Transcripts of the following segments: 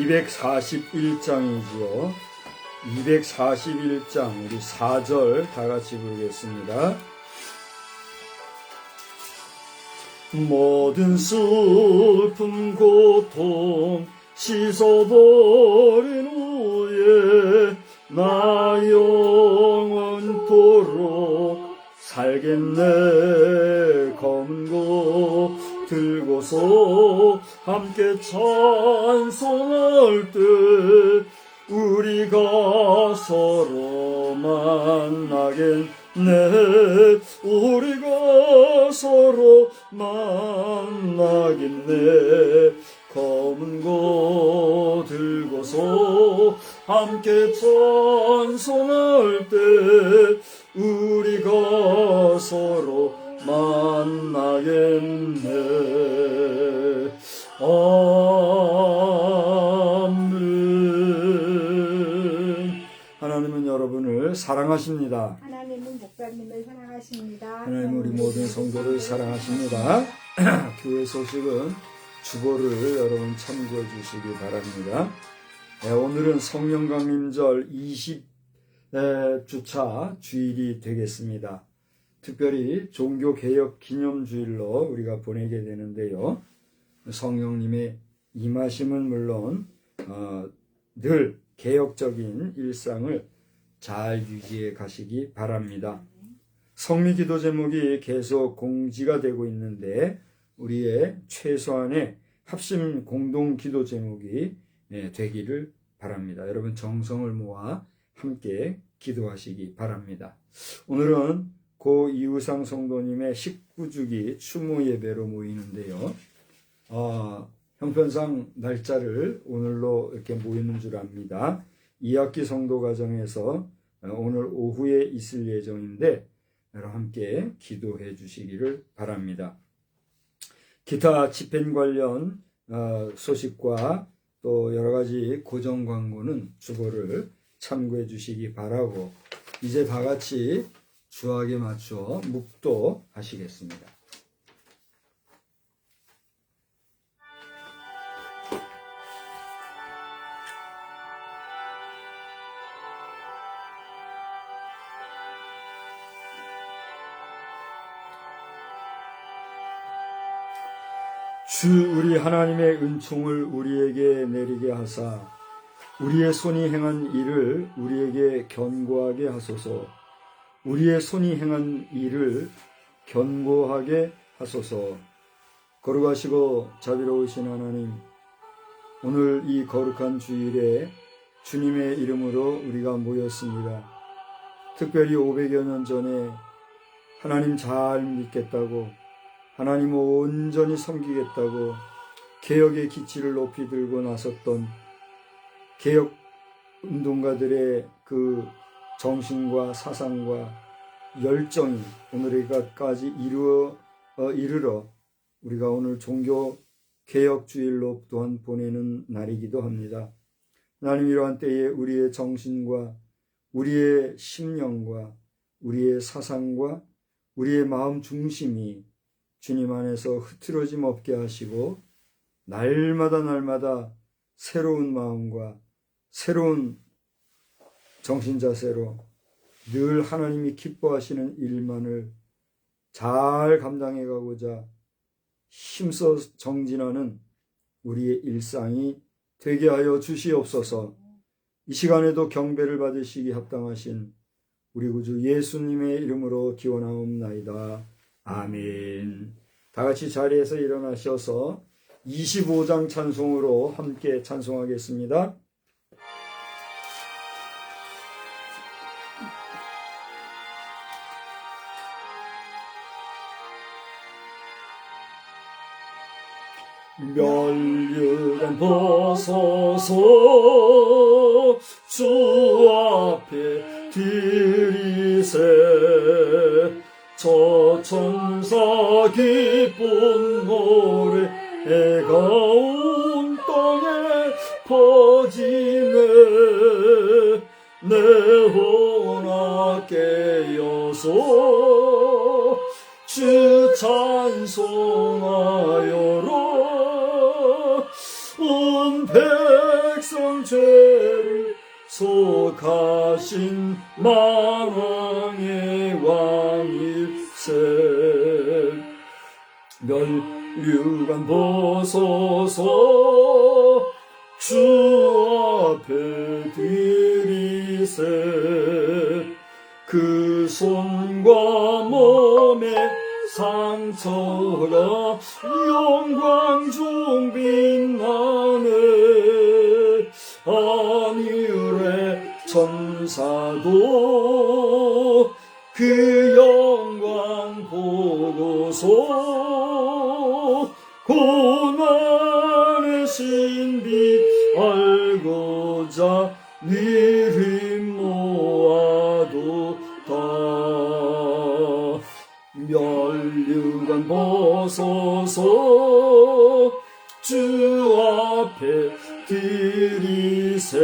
241장이지요. 241장 우리 4절 다 같이 부르겠습니다. 모든 슬픔 고통 씻어버린 후에 나 영원토록 살겠네. 검은 고 들고서 함께 찬송할 때 우리가 서로 만나겠네. 우리가 서로 만나겠네. 검은 고 들고서 함께 찬송할 때 우리가 서로 만나겠네. 아멘. 하나님은 여러분을 사랑하십니다. 하나님은 목사님을 사랑하십니다. 하나님은 우리 모든 성도를 사랑하십니다. 교회 소식은 주보를 여러분 참고해 주시기 바랍니다. 오늘은 성령 강림절 20주차 주일이 되겠습니다. 특별히 종교개혁 기념주일로 우리가 보내게 되는데요. 성령님의 임하심은 물론 늘 개혁적인 일상을 잘 유지해 가시기 바랍니다. 성미기도 제목이 계속 공지가 되고 있는데 우리의 최소한의 합심 공동 기도 제목이 되기를 바랍니다. 여러분 정성을 모아 함께 기도하시기 바랍니다. 오늘은 고 이우상 성도님의 19주기 추모 예배로 모이는데요. 형편상 날짜를 오늘로 이렇게 모이는 줄 압니다. 2학기 성도 가정에서 오늘 오후에 있을 예정인데 여러분 함께 기도해 주시기를 바랍니다. 기타 집행 관련 소식과 또 여러 가지 고정 광고는 주보를 참고해 주시기 바라고 이제 다 같이 주악에 맞춰 묵도하시겠습니다. 주 우리 하나님의 은총을 우리에게 내리게 하사 우리의 손이 행한 일을 우리에게 견고하게 하소서. 우리의 손이 행한 일을 견고하게 하소서. 거룩하시고 자비로우신 하나님, 오늘 이 거룩한 주일에 주님의 이름으로 우리가 모였습니다. 특별히 500여 년 전에 하나님 잘 믿겠다고, 하나님을 온전히 섬기겠다고 개혁의 기치를 높이 들고 나섰던 개혁 운동가들의 그 정신과 사상과 열정이 오늘까지 이르러 우리가 오늘 종교 개혁 주일로 또한 보내는 날이기도 합니다. 하나님, 이러한 때에 우리의 정신과 우리의 심령과 우리의 사상과 우리의 마음 중심이 주님 안에서 흐트러짐 없게 하시고 날마다 새로운 마음과 새로운 정신자세로 늘 하나님이 기뻐하시는 일만을 잘 감당해 가고자 힘써 정진하는 우리의 일상이 되게 하여 주시옵소서. 이 시간에도 경배를 받으시기 합당하신 우리 구주 예수님의 이름으로 기원하옵나이다. 아멘. 다 같이 자리에서 일어나셔서 25장 찬송으로 함께 찬송하겠습니다. 멸류관 벗어서 주 앞에 들이세 저 천사 기쁜 노래가 온 땅에 퍼지네. 내 혼아 깨어서 주 찬송하여라. 온 백성 죄를 속하신 만왕의 왕일세. 면류관 벗어서 주 앞에 들이세 그 손과 몸의 상처가 영광 중 빛나네 하늘의 천사도 그 영광 보고서 고난의 신비 알고자 이름 모아도다 면류관 벗어서 주 앞에 들이세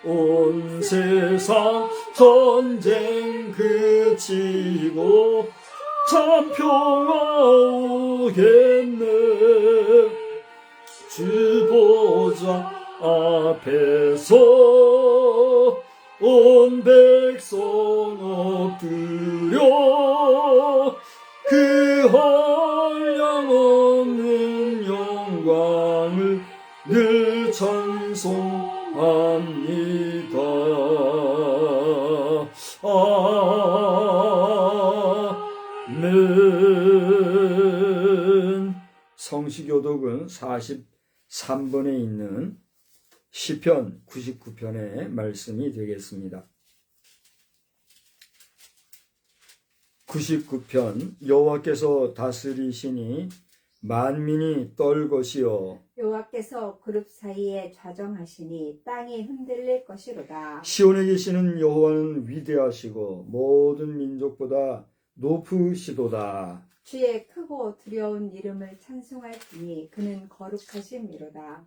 온 세상 전쟁 그치고 참 평화 오겠네 주 보좌 앞에서 온 백성 엎드려 그 한량없는 영광을 늘 찬송합니다. 아멘. 성시교독은 43번에 있는 시편 99편의 말씀이 되겠습니다. 99편 여호와께서 다스리시니 만민이 떨 것이요 여호와께서 그룹 사이에 좌정하시니 땅이 흔들릴 것이로다. 시온에 계시는 여호와는 위대하시고 모든 민족보다 높으시도다. 주의 크고 두려운 이름을 찬송할 뿐이 그는 거룩하심이로다.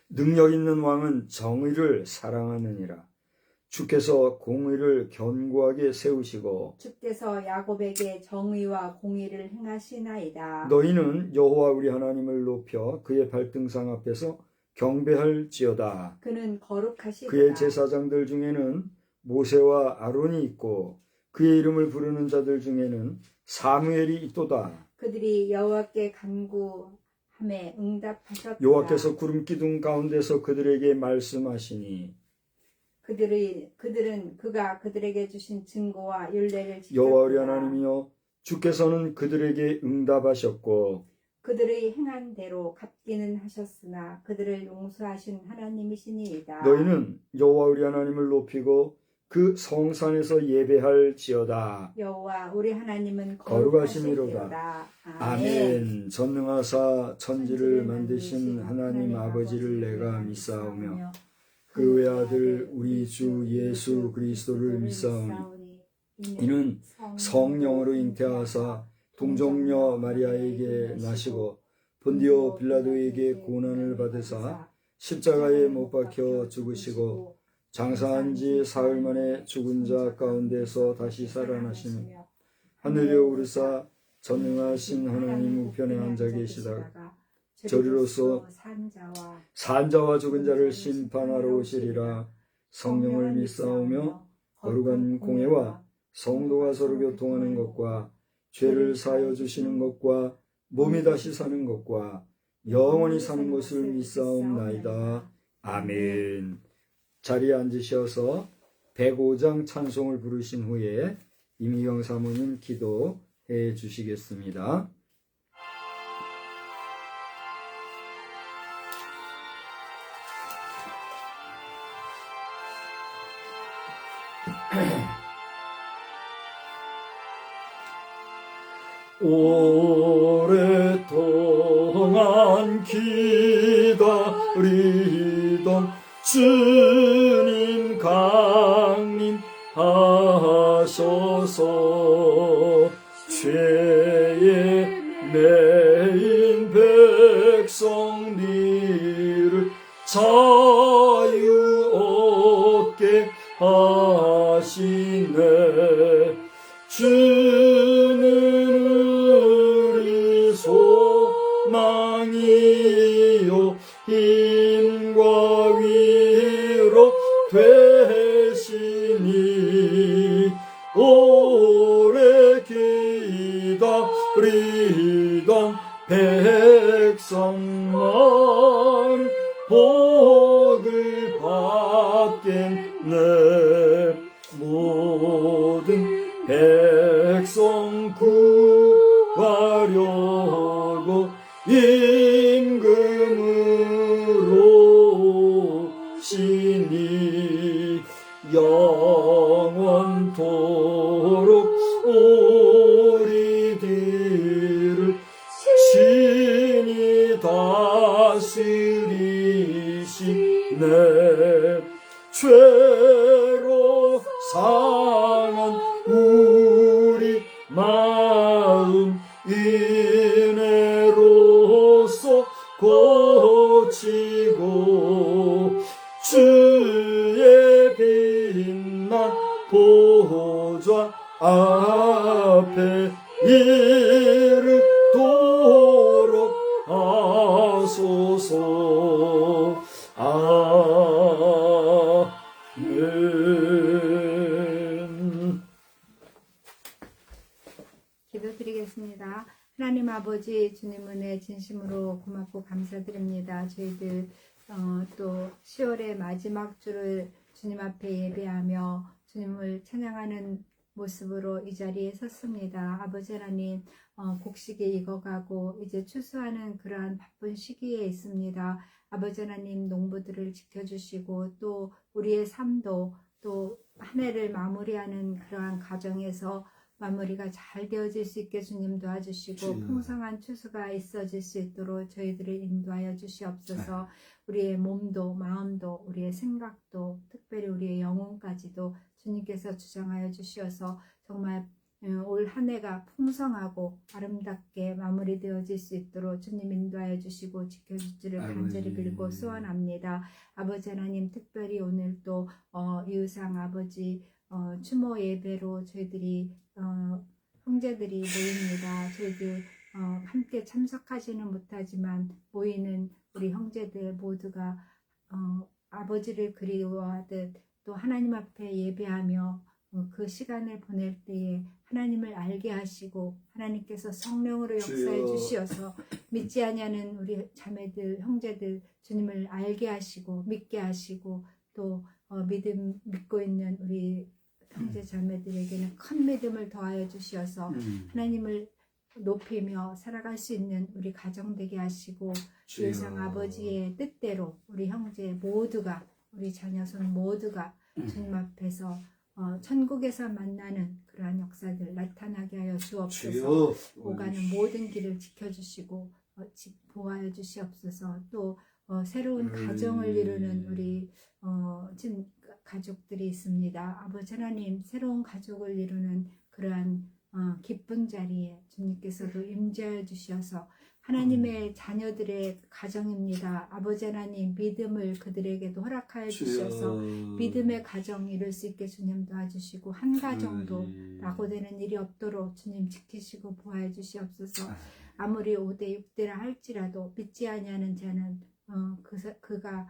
능력 있는 왕은 정의를 사랑하느니라. 주께서 공의를 견고하게 세우시고 주께서 야곱에게 정의와 공의를 행하시나이다. 너희는 여호와 우리 하나님을 높여 그의 발등상 앞에서 경배할지어다. 그는 거룩하시도다. 그의 제사장들 중에는 모세와 아론이 있고 그의 이름을 부르는 자들 중에는 사무엘이 있도다. 그들이 여호와께 간구함에 응답하셨다. 여호와께서 구름 기둥 가운데서 그들에게 말씀하시니 그들은 그가 그들에게 주신 증거와 율례를 여호와 우리 지켰구나. 하나님이여 주께서는 그들에게 응답하셨고 그들의 행한 대로 갚기는 하셨으나 그들을 용서하신 하나님이시니이다. 너희는 여호와 우리 하나님을 높이고 그 성산에서 예배할지어다. 여호와 우리 하나님은 거룩하심이로다. 거룩하시리로다. 아멘. 전능하사 천지를 만드신 하나님 아버지를 내가 믿사오며 그 외아들 우리 주 예수 그리스도를 믿사오니 이는 성령으로 잉태하사 동정녀 마리아에게 나시고 본디오 빌라도에게 고난을 받으사 십자가에 못 박혀 죽으시고 장사한 지 사흘 만에 죽은 자 가운데서 다시 살아나시니 하늘에 오르사 전능하신 하나님 우편에 앉아 계시다. 저리로서 산자와 죽은 자를 심판하러 오시리라. 성령을 믿사오며 거룩한 공회와 성도가 서로 교통하는 것과 죄를 사하여 주시는 것과 몸이 다시 사는 것과 영원히 사는 것을 믿사옵나이다. 아멘. 자리에 앉으셔서 105장 찬송을 부르신 후에 임희경 사모님 기도해 주시겠습니다. 오랫동안 기다리던 주님 강림하셔서 죄에 매인 백성들을 자유 얻게 하시네. 주는 우리 소망이요 힘과 위로 되시니 오래 기다리던 버리던 백성만 복을 받겠네. 모든 백성 구하려고 임금으로 신이 영원토록 우리들을 신이 다스리시네. 죄로 상한 우리 마음 은혜로서 고치고 주의 빛난 보좌 앞에 이르도록 하소서. 아멘. 기도드리겠습니다. 하나님 아버지, 주님 은혜 진심으로 고맙고 감사드립니다. 저희들 또 10월의 마지막 주를 주님 앞에 예배하며 주님을 찬양하는 모습으로 이 자리에 섰습니다. 아버지 하나님, 곡식이 익어가고 이제 추수하는 그러한 바쁜 시기에 있습니다. 아버지 하나님, 농부들을 지켜주시고 또 우리의 삶도 또 한 해를 마무리하는 그러한 과정에서 마무리가 잘 되어질 수 있게 주님 도와주시고 풍성한 추수가 있어질 수 있도록 저희들을 인도하여 주시옵소서. 우리의 몸도 마음도 우리의 생각도 특별히 우리의 영혼까지도 주님께서 주장하여 주시어서 정말 올 한 해가 풍성하고 아름답게 마무리되어질 수 있도록 주님 인도하여 주시고 지켜주시기를 간절히 빌고 소원합니다. 아버지 하나님, 특별히 오늘 또 이우상 아버지 추모 예배로 저희들이 형제들이 모입니다. 저희들 함께 참석하지는 못하지만 모이는 우리 형제들 모두가 아버지를 그리워하듯 또 하나님 앞에 예배하며 그 시간을 보낼 때에 하나님을 알게 하시고 하나님께서 성령으로 역사해 주시어서 믿지 아니하는 우리 자매들 형제들 주님을 알게 하시고 믿게 하시고 또 믿고 있는 우리 형제 자매들에게는 큰 믿음을 더하여 주시어서 하나님을 높이며 살아갈 수 있는 우리 가정 되게 하시고 예상 아버지의 뜻대로 우리 형제 모두가 우리 자녀손 모두가 주님 앞에서 천국에서 만나는 그러한 역사들 나타나게 하여 주옵소서. 오가는 모든 길을 지켜주시고 보호하여 주시옵소서. 또 새로운 가정을 이루는 우리 가족들이 있습니다. 아버지 하나님, 새로운 가족을 이루는 그러한 기쁜 자리에 주님께서도 임재하여 주시어서 하나님의 자녀들의 가정입니다. 아버지 하나님, 믿음을 그들에게도 허락하여 주셔서 믿음의 가정 이룰 수 있게 주님 도와주시고 한 가정도 낙오되는 일이 없도록 주님 지키시고 보호해 주시옵소서. 아무리 5대 6대라 할지라도 믿지 아니하는 자는 그가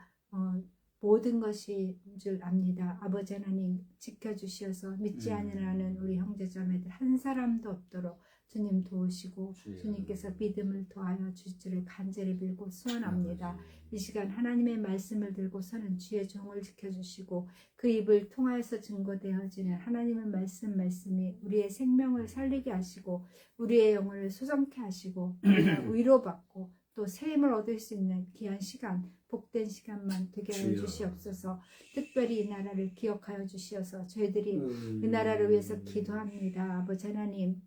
모든 것이 줄 압니다. 아버지 하나님 지켜주시어서 믿지 아니하는 우리 형제자매들 한 사람도 없도록 주님 도우시고 주님께서 믿음을 더하여 주시기를 간절히 빌고 소원합니다. 이 시간 하나님의 말씀을 들고서는 주의 종을 지켜주시고 그 입을 통하여서 증거되어지는 하나님의 말씀이 우리의 생명을 살리게 하시고 우리의 영혼을 소성케 하시고 우리가 위로받고 또 새 힘을 얻을 수 있는 귀한 시간, 복된 시간만 되게 하여 주시옵소서. 특별히 이 나라를 기억하여 주시어서 저희들이 이 나라를 위해서 기도합니다. 아버지 하나님,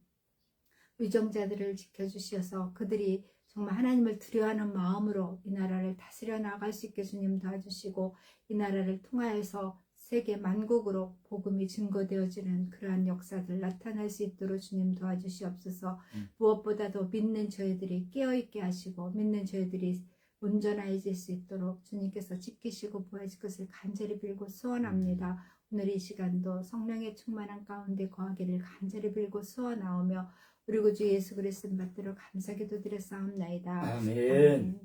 위정자들을 지켜주시어서 그들이 정말 하나님을 두려워하는 마음으로 이 나라를 다스려 나갈 수 있게 주님 도와주시고 이 나라를 통하여서 세계 만국으로 복음이 증거되어지는 그러한 역사들 나타날 수 있도록 주님 도와주시옵소서. 무엇보다도 믿는 저희들이 깨어있게 하시고 믿는 저희들이 온전해질 수 있도록 주님께서 지키시고 보호하실 것을 간절히 빌고 소원합니다. 오늘 이 시간도 성령의 충만한 가운데 거하기를 간절히 빌고 소원하오며 우리 구주 예수 그리스도 받들어 감사 기도드려 싸움나이다. 아멘.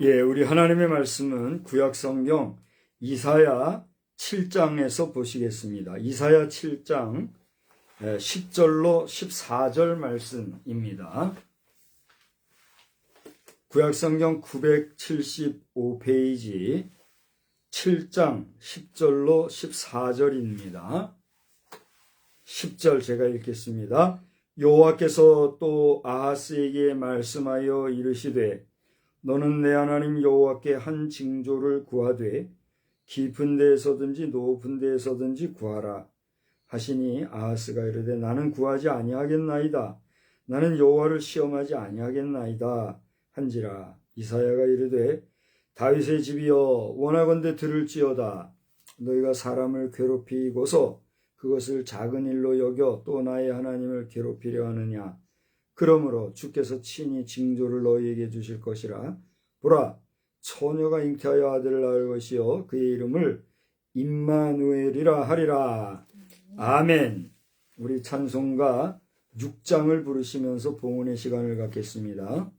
예, 우리 하나님의 말씀은 구약성경 이사야 7장에서 보시겠습니다. 이사야 7장 10절로 14절 말씀입니다. 구약성경 975페이지 7장 10절로 14절입니다. 10절 제가 읽겠습니다. 여호와께서 또 아하스에게 말씀하여 이르시되 너는 내 하나님 여호와께 한 징조를 구하되 깊은 데에서든지 높은 데에서든지 구하라 하시니 아하스가 이르되 나는 구하지 아니하겠나이다. 나는 여호와를 시험하지 아니하겠나이다 한지라. 이사야가 이르되 다윗의 집이여 원하건대 들을지어다. 너희가 사람을 괴롭히고서 그것을 작은 일로 여겨 또 나의 하나님을 괴롭히려 하느냐. 그러므로 주께서 친히 징조를 너희에게 주실 것이라. 보라, 처녀가 잉태하여 아들을 낳을 것이요 그의 이름을 임마누엘이라 하리라. 아멘. 우리 찬송가 6장을 부르시면서 봉헌의 시간을 갖겠습니다.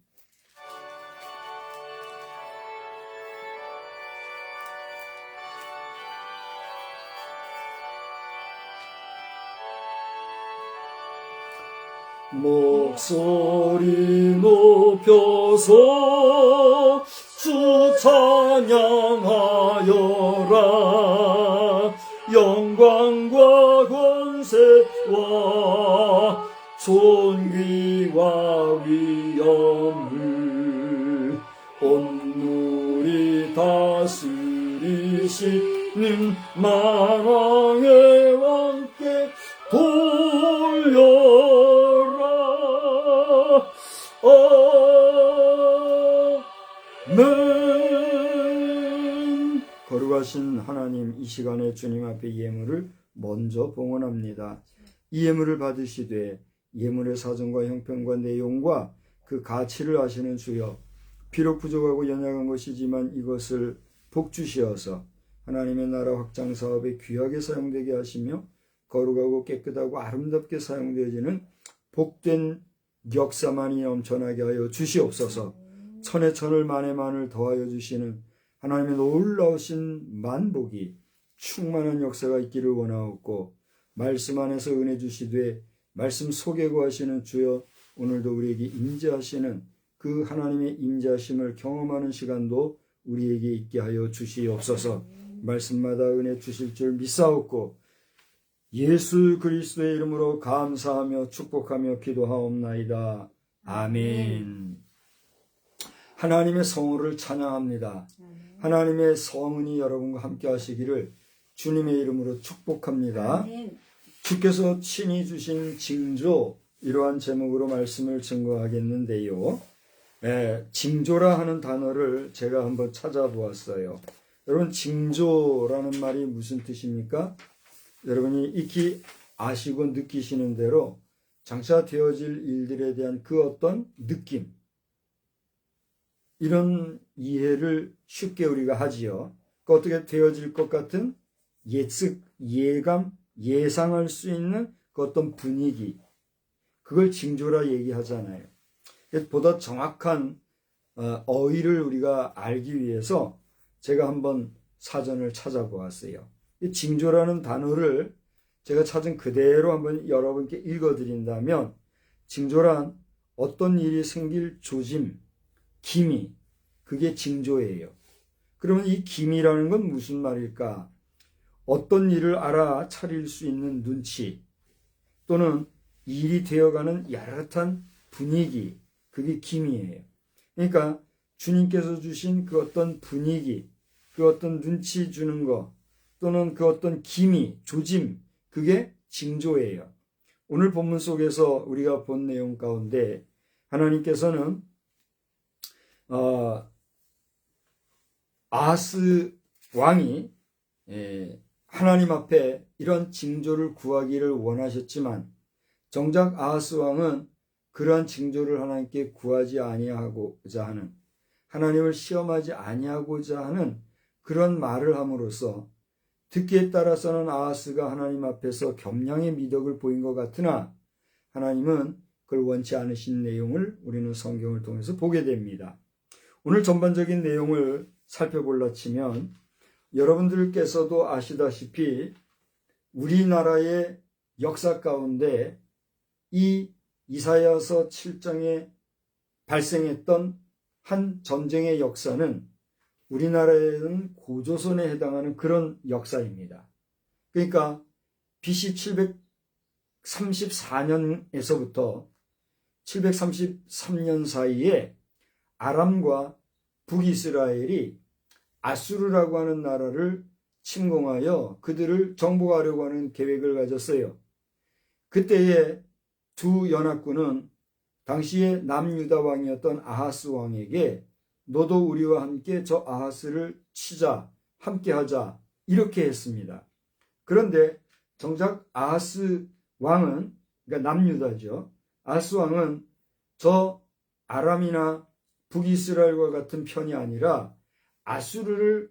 목소리 높여서 주 찬양하여라. 영광과 권세와 존귀와 위엄을 온누리 다스리시는 만왕의 왕께 돌려라. 아멘. 거룩하신 하나님, 이 시간에 주님 앞에 예물을 먼저 봉헌합니다. 이 예물을 받으시되 예물의 사정과 형편과 내용과 그 가치를 아시는 주여, 비록 부족하고 연약한 것이지만 이것을 복주시어서 하나님의 나라 확장 사업에 귀하게 사용되게 하시며 거룩하고 깨끗하고 아름답게 사용되어지는 복된 역사만이 넘쳐나게 하여 주시옵소서. 천에 천을 만에 만을 더하여 주시는 하나님의 놀라우신 만복이 충만한 역사가 있기를 원하옵고, 말씀 안에서 은혜 주시되 말씀 속에 거하시는 주여, 오늘도 우리에게 임재하시는 그 하나님의 임재하심을 경험하는 시간도 우리에게 있게 하여 주시옵소서. 말씀마다 은혜 주실 줄 믿사옵고 예수 그리스도의 이름으로 감사하며 축복하며 기도하옵나이다. 아멘. 하나님의 성호를 찬양합니다. 하나님의 성은이 여러분과 함께 하시기를 주님의 이름으로 축복합니다. 주께서 친히 주신 징조, 이러한 제목으로 말씀을 증거하겠는데요. 징조라 하는 단어를 제가 한번 찾아보았어요. 여러분, 징조라는 말이 무슨 뜻입니까? 여러분이 익히 아시고 느끼시는 대로 장차 되어질 일들에 대한 그 어떤 느낌, 이런 이해를 쉽게 우리가 하지요. 그 어떻게 되어질 것 같은 예측, 예감, 예상할 수 있는 그 어떤 분위기, 그걸 징조라 얘기하잖아요. 보다 정확한 어휘를 우리가 알기 위해서 제가 한번 사전을 찾아보았어요. 이 징조라는 단어를 제가 찾은 그대로 한번 여러분께 읽어드린다면, 징조란 어떤 일이 생길 조짐, 기미, 그게 징조예요. 그러면 이 기미라는 건 무슨 말일까? 어떤 일을 알아차릴 수 있는 눈치, 또는 일이 되어가는 야릇한 분위기, 그게 기미예요. 그러니까 주님께서 주신 그 어떤 분위기, 그 어떤 눈치 주는 거, 또는 그 어떤 기미, 조짐, 그게 징조예요. 오늘 본문 속에서 우리가 본 내용 가운데 하나님께서는 아하스 왕이 하나님 앞에 이런 징조를 구하기를 원하셨지만, 정작 아하스 왕은 그러한 징조를 하나님께 구하지 아니하고자 하는, 하나님을 시험하지 아니하고자 하는 그런 말을 함으로써 듣기에 따라서는 아하스가 하나님 앞에서 겸양의 미덕을 보인 것 같으나 하나님은 그걸 원치 않으신 내용을 우리는 성경을 통해서 보게 됩니다. 오늘 전반적인 내용을 살펴볼라 치면 여러분들께서도 아시다시피 우리나라의 역사 가운데 이 이사야서 7장에 발생했던 한 전쟁의 역사는 우리나라에는 고조선에 해당하는 그런 역사입니다. 그러니까 BC 734년에서부터 733년 사이에 아람과 북이스라엘이 아수르라고 하는 나라를 침공하여 그들을 정복하려고 하는 계획을 가졌어요. 그때에 두 연합군은 당시에 남유다 왕이었던 아하스 왕에게 너도 우리와 함께 저 아하스를 치자, 함께 하자 이렇게 했습니다. 그런데 정작 아하스 왕은, 그러니까 남유다죠. 아하스 왕은 저 아람이나 북이스라엘과 같은 편이 아니라 아수르를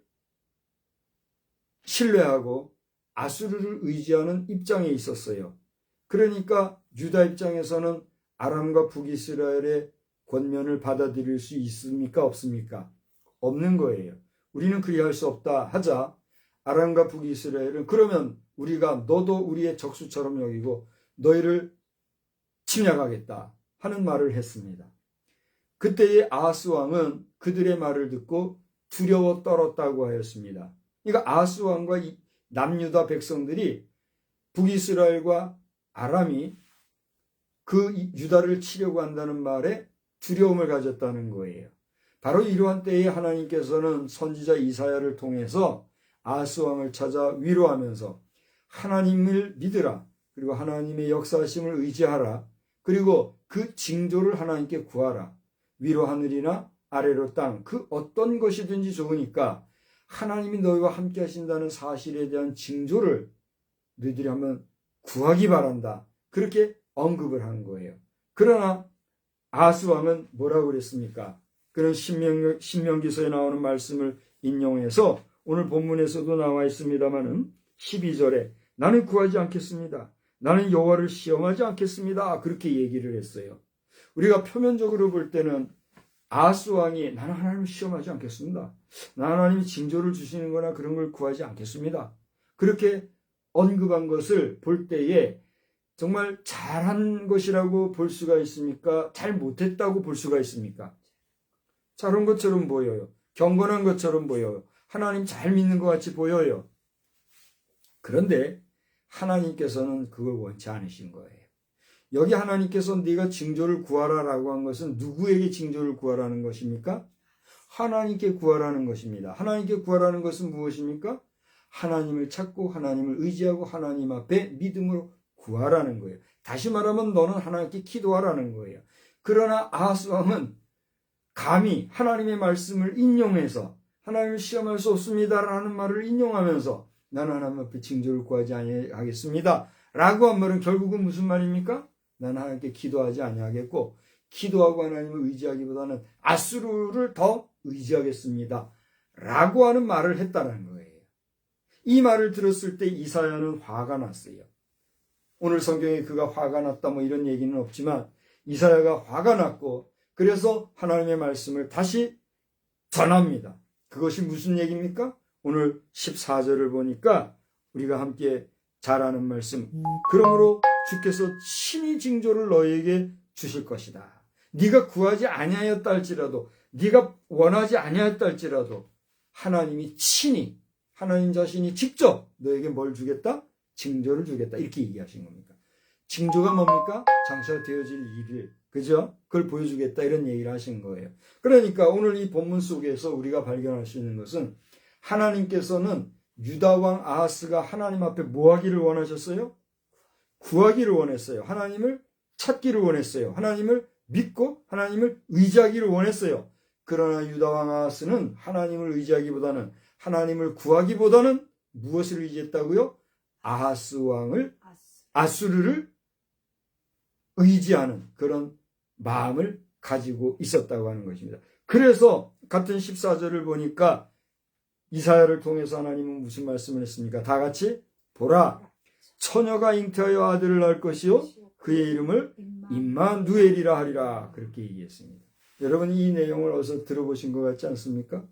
신뢰하고 아수르를 의지하는 입장에 있었어요. 그러니까 유다 입장에서는 아람과 북이스라엘의 권면을 받아들일 수 있습니까? 없습니까? 없는 거예요. 우리는 그리할 수 없다 하자 아람과 북이스라엘은 그러면 우리가 너도 우리의 적수처럼 여기고 너희를 침략하겠다 하는 말을 했습니다. 그때의 아하스 왕은 그들의 말을 듣고 두려워 떨었다고 하였습니다. 그러니까 아하스 왕과 이 남유다 백성들이 북이스라엘과 아람이 그 유다를 치려고 한다는 말에 두려움을 가졌다는 거예요. 바로 이러한 때에 하나님께서는 선지자 이사야를 통해서 아하스 왕을 찾아 위로하면서 하나님을 믿으라. 그리고 하나님의 역사하심을 의지하라. 그리고 그 징조를 하나님께 구하라. 위로 하늘이나 아래로 땅, 그 어떤 것이든지 좋으니까 하나님이 너희와 함께 하신다는 사실에 대한 징조를 너희들이 한번 구하기 바란다. 그렇게 언급을 한 거예요. 그러나 아하스 왕은 뭐라고 그랬습니까? 그런 신명기서에 나오는 말씀을 인용해서 오늘 본문에서도 나와 있습니다마는 12절에 나는 구하지 않겠습니다. 나는 여호와를 시험하지 않겠습니다. 그렇게 얘기를 했어요. 우리가 표면적으로 볼 때는 아하스 왕이 나는 하나님을 시험하지 않겠습니다. 나는 하나님이 징조를 주시는 거나 그런 걸 구하지 않겠습니다. 그렇게 언급한 것을 볼 때에 정말 잘한 것이라고 볼 수가 있습니까? 잘 못했다고 볼 수가 있습니까? 잘한 것처럼 보여요. 경건한 것처럼 보여요. 하나님 잘 믿는 것 같이 보여요. 그런데 하나님께서는 그걸 원치 않으신 거예요. 여기 하나님께서 네가 징조를 구하라라고 한 것은 누구에게 징조를 구하라는 것입니까? 하나님께 구하라는 것입니다. 하나님께 구하라는 것은 무엇입니까? 하나님을 찾고 하나님을 의지하고 하나님 앞에 믿음으로 구하라는 거예요. 다시 말하면 너는 하나님께 기도하라는 거예요. 그러나 아하스 왕은 감히 하나님의 말씀을 인용해서 하나님을 시험할 수 없습니다라는 말을 인용하면서 나는 하나님 앞에 징조를 구하지 아니하겠습니다 라고 한 말은 결국은 무슨 말입니까? 나는 하나님께 기도하지 아니하겠고 기도하고 하나님을 의지하기보다는 아수르를 더 의지하겠습니다 라고 하는 말을 했다는 거예요. 이 말을 들었을 때 이사야는 화가 났어요. 오늘 성경에 그가 화가 났다 뭐 이런 얘기는 없지만 이사야가 화가 났고 그래서 하나님의 말씀을 다시 전합니다. 그것이 무슨 얘기입니까? 오늘 14절을 보니까 우리가 함께 잘 아는 말씀. 그러므로 주께서 친히 징조를 너희에게 주실 것이다. 네가 구하지 아니하였다 할지라도 네가 원하지 아니하였다 할지라도 하나님이 친히 하나님 자신이 직접 너에게 뭘 주겠다? 징조를 주겠다. 이렇게 얘기하신 겁니까? 징조가 뭡니까? 장차 되어질 일을 그죠? 그걸 보여주겠다 이런 얘기를 하신 거예요. 그러니까 오늘 이 본문 속에서 우리가 발견할 수 있는 것은 하나님께서는 유다 왕 아하스가 하나님 앞에 뭐 하기를 원하셨어요? 구하기를 원했어요. 하나님을 찾기를 원했어요. 하나님을 믿고 하나님을 의지하기를 원했어요. 그러나 유다 왕 아하스는 하나님을 의지하기보다는 하나님을 구하기보다는 무엇을 의지했다고요? 아하스 왕을 아수르를 의지하는 그런 마음을 가지고 있었다고 하는 것입니다. 그래서 같은 14절을 보니까 이사야를 통해서 하나님은 무슨 말씀을 했습니까? 다 같이 보라 처녀가 잉태하여 아들을 낳을 것이요 그의 이름을 임마누엘이라 하리라 그렇게 얘기했습니다. 여러분 이 내용을 어디서 들어보신 것 같지 않습니까?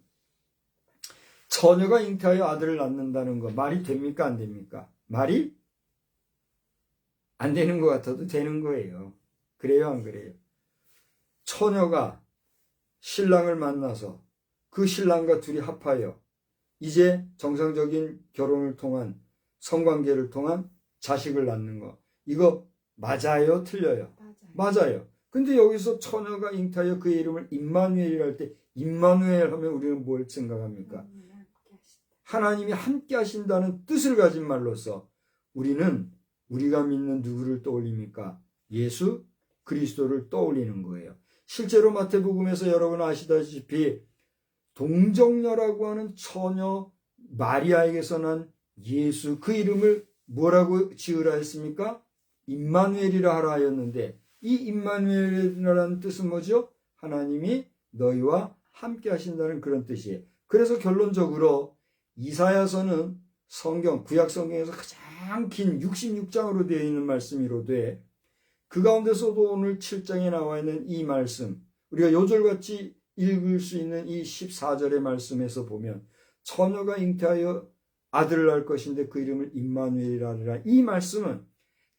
처녀가 잉태하여 아들을 낳는다는 거 말이 됩니까? 안 됩니까? 말이 안 되는 것 같아도 되는 거예요. 그래요, 안 그래요? 처녀가 신랑을 만나서 그 신랑과 둘이 합하여 이제 정상적인 결혼을 통한 성관계를 통한 자식을 낳는 거, 이거 맞아요? 틀려요? 맞아요. 근데 여기서 처녀가 잉태하여 그의 이름을 임마누엘이라 할 때 임마누엘 하면 우리는 뭘 생각합니까? 하나님이 함께 하신다는 뜻을 가진 말로서 우리는 우리가 믿는 누구를 떠올립니까? 예수 그리스도를 떠올리는 거예요. 실제로 마태복음에서 여러분 아시다시피 동정녀라고 하는 처녀 마리아에게서 난 예수, 그 이름을 뭐라고 지으라 했습니까? 임마누엘이라 하라 하였는데, 이 임마누엘이라는 뜻은 뭐죠? 하나님이 너희와 함께 하신다는 그런 뜻이에요. 그래서 결론적으로 이사야서는 성경, 구약 성경에서 가장 긴 66장으로 되어 있는 말씀이로되, 그 가운데서도 오늘 7장에 나와 있는 이 말씀, 우리가 요절같이 읽을 수 있는 이 14절의 말씀에서 보면 처녀가 잉태하여 아들을 낳을 것인데 그 이름을 임마누엘이라 하리라. 이 말씀은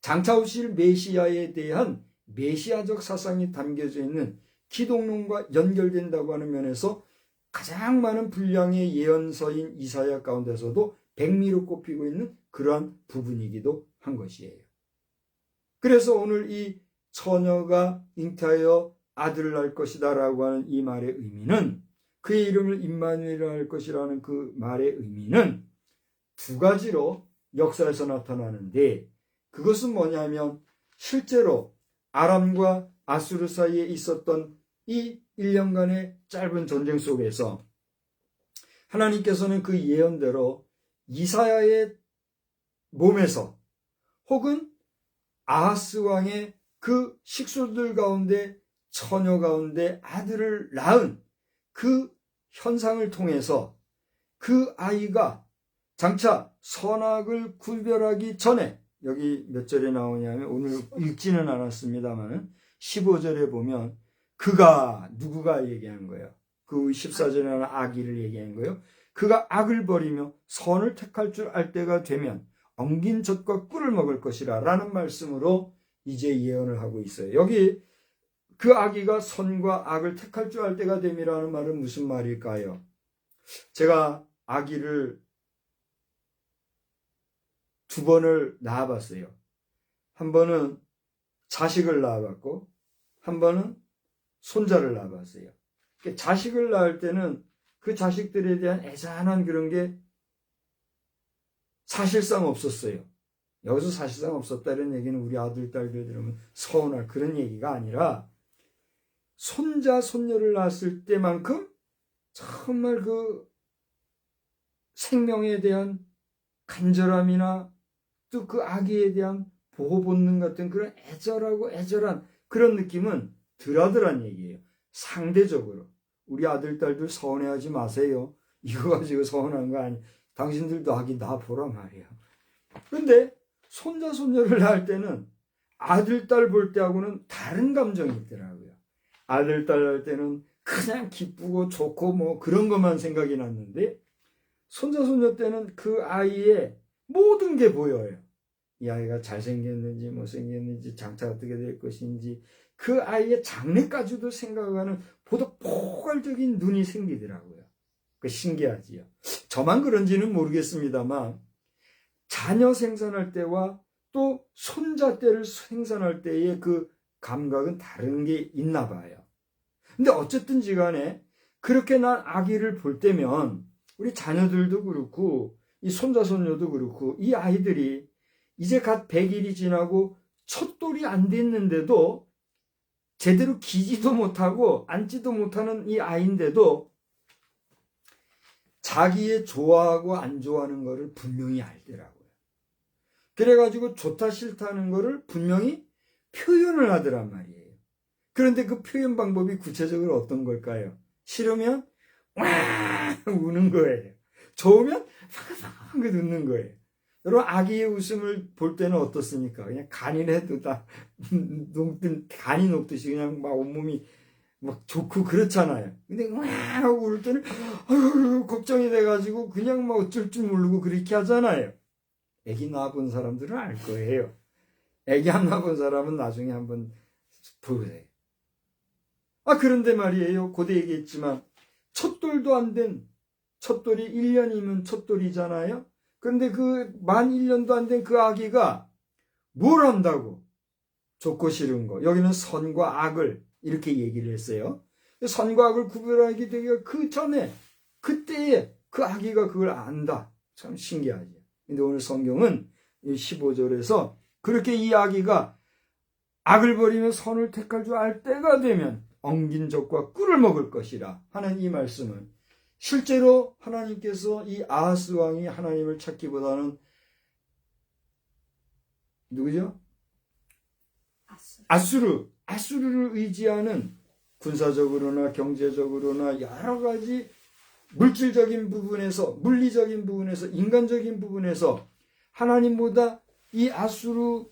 장차 오실 메시아에 대한 메시아적 사상이 담겨져 있는 기독론과 연결된다고 하는 면에서 가장 많은 분량의 예언서인 이사야 가운데서도 백미로 꼽히고 있는 그러한 부분이기도 한 것이에요. 그래서 오늘 이 처녀가 잉태하여 아들을 낳을 것이다 라고 하는 이 말의 의미는, 그의 이름을 임마누엘이라 할 것이라는 그 말의 의미는 두 가지로 역사에서 나타나는데, 그것은 뭐냐면 실제로 아람과 아수르 사이에 있었던 이 1년간의 짧은 전쟁 속에서 하나님께서는 그 예언대로 이사야의 몸에서 혹은 아하스 왕의 그 식소들 가운데 처녀 가운데 아들을 낳은 그 현상을 통해서 그 아이가 장차 선악을 구별하기 전에, 여기 몇 절에 나오냐면 오늘 읽지는 않았습니다만 15절에 보면 그가, 누구가 얘기한 거예요? 그 14절에 나오는 아기를 얘기한 거예요. 그가 악을 버리며 선을 택할 줄 알 때가 되면 엉긴 젖과 꿀을 먹을 것이라 라는 말씀으로 이제 예언을 하고 있어요. 여기 그 아기가 선과 악을 택할 줄 알 때가 됨이라는 말은 무슨 말일까요? 제가 아기를 두 번을 낳아봤어요. 한 번은 자식을 낳아봤고 한 번은 손자를 낳아봤어요. 자식을 낳을 때는 그 자식들에 대한 애잔한 그런 게 사실상 없었어요. 여기서 사실상 없었다는 얘기는 우리 아들, 딸들 들으면 서운할 그런 얘기가 아니라, 손자, 손녀를 낳았을 때만큼 정말 그 생명에 대한 간절함이나 또 그 아기에 대한 보호 본능 같은 그런 애절하고 애절한 그런 느낌은 덜하더란 얘기예요. 상대적으로. 우리 아들, 딸들 서운해하지 마세요. 이거 가지고 서운한 거 아니에요. 당신들도 아기 낳아보라 말이야. 근데 손자, 손녀를 낳을 때는 아들, 딸 볼 때하고는 다른 감정이 있더라고요. 아들, 딸 낳을 때는 그냥 기쁘고 좋고 뭐 그런 것만 생각이 났는데, 손자, 손녀 때는 그 아이의 모든 게 보여요. 이 아이가 잘생겼는지 못생겼는지 장차 어떻게 될 것인지 그 아이의 장래까지도 생각하는 보다 포괄적인 눈이 생기더라고요. 그 신기하지요. 저만 그런지는 모르겠습니다만 자녀 생산할 때와 또 손자 때를 생산할 때의 그 감각은 다른 게 있나 봐요. 근데 어쨌든지 간에 그렇게 난 아기를 볼 때면 우리 자녀들도 그렇고 이 손자 손녀도 그렇고 이 아이들이 이제 갓 100일이 지나고 첫 돌이 안 됐는데도 제대로 기지도 못하고 앉지도 못하는 이 아이인데도 자기의 좋아하고 안 좋아하는 거를 분명히 알더라고요. 그래가지고 좋다 싫다는 거를 분명히 표현을 하더란 말이에요. 그런데 그 표현 방법이 구체적으로 어떤 걸까요? 싫으면 와 우는 거예요. 좋으면 팡팡 웃는 거예요. 여러분 아기의 웃음을 볼 때는 어떻습니까? 그냥 간이라도 다 간이 녹듯이 그냥 막 온몸이 막 좋고 그렇잖아요. 근데 막 하고 그럴 때는 아유 걱정이 돼가지고 그냥 막 어쩔 줄 모르고 그렇게 하잖아요. 애기 낳아본 사람들은 알 거예요. 애기 안 낳아본 사람은 나중에 한번 보세요. 그런데 말이에요. 고대 얘기했지만 첫 돌도 안 된 첫돌이 1년이면 첫돌이잖아요. 그런데 그 만 1년도 안 된 그 아기가 뭘 한다고? 좋고 싫은 거. 여기는 선과 악을 이렇게 얘기를 했어요. 선과 악을 구별하게 되기가 그 전에, 그때에 그 아기가 그걸 안다. 참 신기하죠. 근데 오늘 성경은 15절에서 그렇게 이 아기가 악을 버리며 선을 택할 줄 알 때가 되면 엉긴 젖과 꿀을 먹을 것이라 하는 이 말씀은 실제로 하나님께서 이 아하스 왕이 하나님을 찾기보다는 누구죠? 아수르를 의지하는 군사적으로나 경제적으로나 여러 가지 물질적인 부분에서, 물리적인 부분에서, 인간적인 부분에서 하나님보다 이 아수르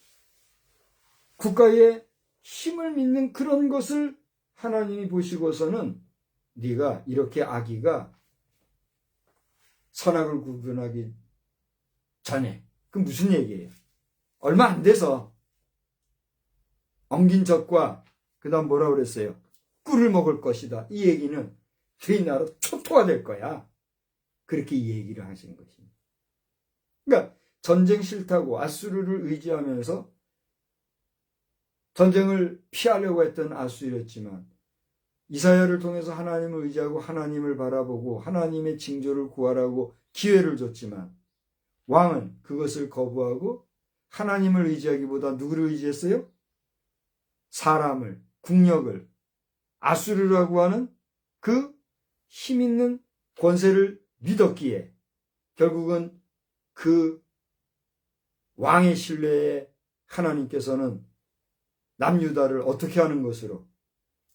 국가의 힘을 믿는 그런 것을 하나님이 보시고서는 네가 이렇게 아기가 선악을 구분하기 전에, 그 무슨 얘기예요? 얼마 안 돼서 엉긴 젖과 그 다음 뭐라 그랬어요? 꿀을 먹을 것이다. 이 얘기는 네 나라 초토화 될 거야. 그렇게 이 얘기를 하신 것입니다. 그러니까 전쟁 싫다고 아수르를 의지하면서 전쟁을 피하려고 했던 아수르였지만 이사야를 통해서 하나님을 의지하고 하나님을 바라보고 하나님의 징조를 구하라고 기회를 줬지만 왕은 그것을 거부하고 하나님을 의지하기보다 누구를 의지했어요? 사람을, 국력을, 아수르라고 하는 그 힘있는 권세를 믿었기에 결국은 그 왕의 신뢰에 하나님께서는 남유다를 어떻게 하는 것으로,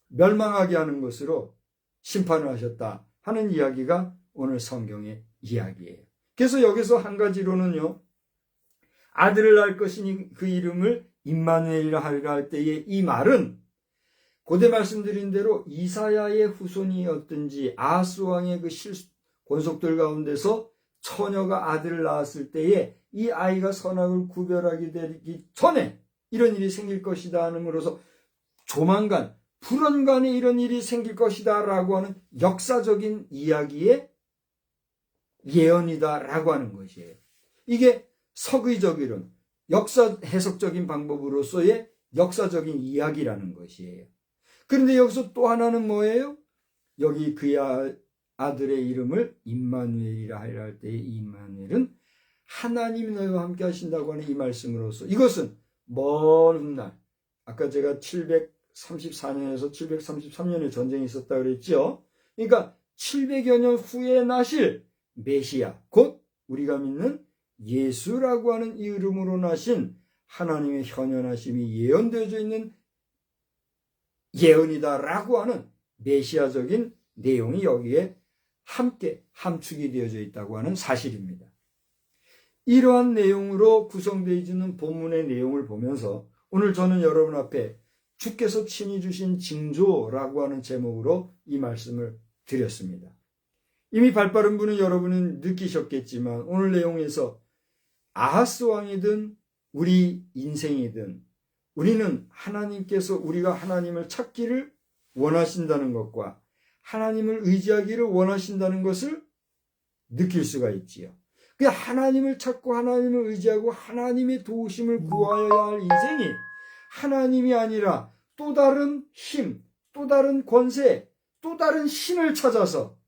멸망하게 하는 것으로 심판을 하셨다 하는 이야기가 오늘 성경의 이야기예요. 그래서 여기서 한 가지로는요, 아들을 낳을 것이니 그 이름을 임마누엘이라 하리라 할 때의 이 말은 고대 말씀드린 대로 이사야의 후손이었든지 아하스 왕의 그 권속들 가운데서 처녀가 아들을 낳았을 때에 이 아이가 선악을 구별하게 되기 전에 이런 일이 생길 것이다 하는으로서 조만간 불언간에 이런 일이 생길 것이다 라고 하는 역사적인 이야기의 예언이다 라고 하는 것이에요. 이게 석의적 이론, 역사 해석적인 방법으로서의 역사적인 이야기라는 것이에요. 그런데 여기서 또 하나는 뭐예요? 여기 그의 아들의 이름을 임마누엘이라 하리라 할 때의 임마누엘은 하나님이 너희와 함께 하신다고 하는 이 말씀으로서 이것은 먼 훗날, 아까 제가 734년에서 733년에 전쟁이 있었다 그랬죠. 그러니까 700여 년 후에 나실 메시아, 곧 우리가 믿는 예수라고 하는 이 이름으로 나신 하나님의 현현하심이 예언되어져 있는 예언이다라고 하는 메시아적인 내용이 여기에 함께 함축이 되어져 있다고 하는 사실입니다. 이러한 내용으로 구성되어 있는 본문의 내용을 보면서 오늘 저는 여러분 앞에 주께서 친히 주신 징조라고 하는 제목으로 이 말씀을 드렸습니다. 이미 발빠른 분은 여러분은 느끼셨겠지만 오늘 내용에서 아하스 왕이든 우리 인생이든 우리는 하나님께서 우리가 하나님을 찾기를 원하신다는 것과 하나님을 의지하기를 원하신다는 것을 느낄 수가 있지요. 그 하나님을 찾고 하나님을 의지하고 하나님의 도우심을 구하여야 할 인생이 하나님이 아니라 또 다른 힘, 또 다른 권세, 또 다른 신을 찾아서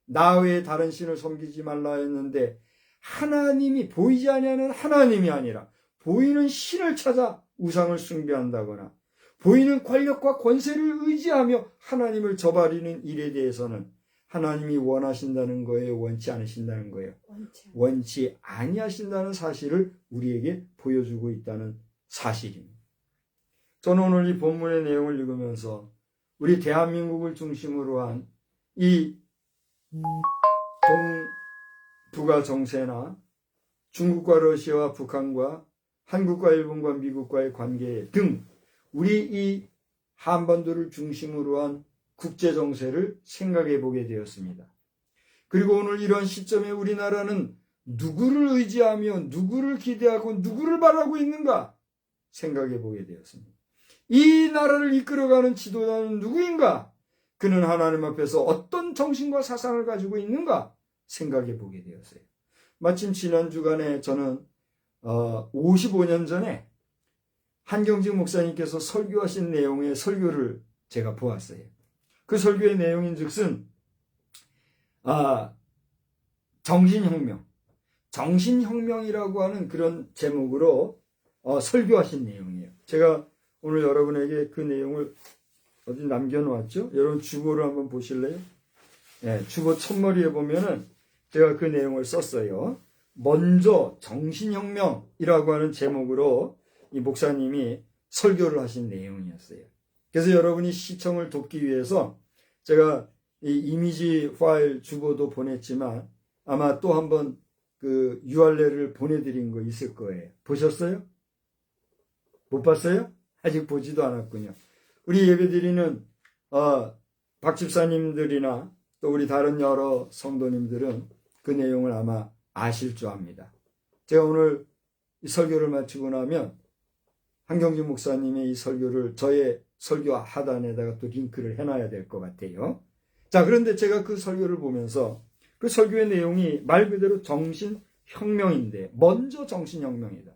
나 외에 다른 신을 섬기지 말라 했는데 하나님이 보이지 아니하는 하나님이 아니라 보이는 신을 찾아 우상을 숭배한다거나 보이는 권력과 권세를 의지하며 하나님을 저버리는 일에 대해서는 하나님이 원하신다는 거예요? 원치 않으신다는 거예요? 원치 아니하신다는 사실을 우리에게 보여주고 있다는 사실입니다. 저는 오늘 이 본문의 내용을 읽으면서 우리 대한민국을 중심으로 한 이 동북아 정세나 중국과 러시아와 북한과 한국과 일본과 미국과의 관계 등 우리 이 한반도를 중심으로 한 국제 정세를 생각해 보게 되었습니다. 그리고 오늘 이러한 시점에 우리나라는 누구를 의지하며 누구를 기대하고 누구를 바라고 있는가 생각해 보게 되었습니다. 이 나라를 이끌어가는 지도자는 누구인가? 그는 하나님 앞에서 어떤 정신과 사상을 가지고 있는가 생각해 보게 되었어요. 마침 지난 주간에 저는 55년 전에 한경직 목사님께서 설교하신 내용의 설교를 제가 보았어요. 그 설교의 내용인즉슨 정신혁명이라고 하는 그런 제목으로 설교하신 내용이에요. 제가 오늘 여러분에게 그 내용을 어디 남겨놓았죠? 여러분 주보를 한번 보실래요? 네, 주보 첫머리에 보면은 제가 그 내용을 썼어요. 먼저 정신혁명이라고 하는 제목으로 이 목사님이 설교를 하신 내용이었어요. 그래서 여러분이 시청을 돕기 위해서 제가 이 이미지 파일 주보도 보냈지만 아마 또 한번 그 URL을 보내드린 거 있을 거예요. 보셨어요? 못 봤어요? 아직 보지도 않았군요. 우리 예배드리는 박 집사님들이나 또 우리 다른 여러 성도님들은 그 내용을 아마 아실 줄 압니다. 제가 오늘 이 설교를 마치고 나면 한경진 목사님의 이 설교를 저의 설교 하단에다가 또 링크를 해놔야 될 것 같아요. 자, 그런데 제가 그 설교를 보면서 그 설교의 내용이 말 그대로 정신혁명인데 먼저 정신혁명이다.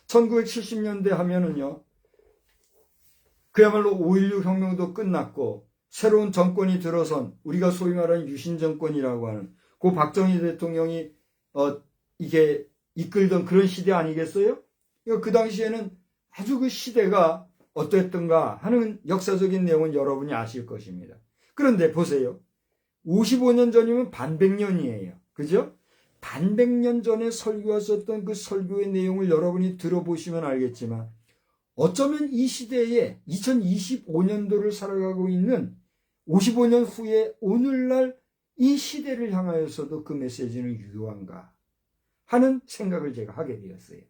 1970년대 하면은요, 그야말로 5.16 혁명도 끝났고 새로운 정권이 들어선 우리가 소위 말하는 유신 정권이라고 하는 그 박정희 대통령이 이게 이끌던 그런 시대 아니겠어요? 그 당시에는 아주 그 시대가 어땠던가 하는 역사적인 내용은 여러분이 아실 것입니다. 그런데 보세요. 55년 전이면 반백년이에요. 그죠? 반백년 전에 설교하셨던 그 설교의 내용을 여러분이 들어보시면 알겠지만 어쩌면 이 시대에 2025년도를 살아가고 있는 55년 후에 오늘날 이 시대를 향하여서도 그 메시지는 유효한가 하는 생각을 제가 하게 되었어요.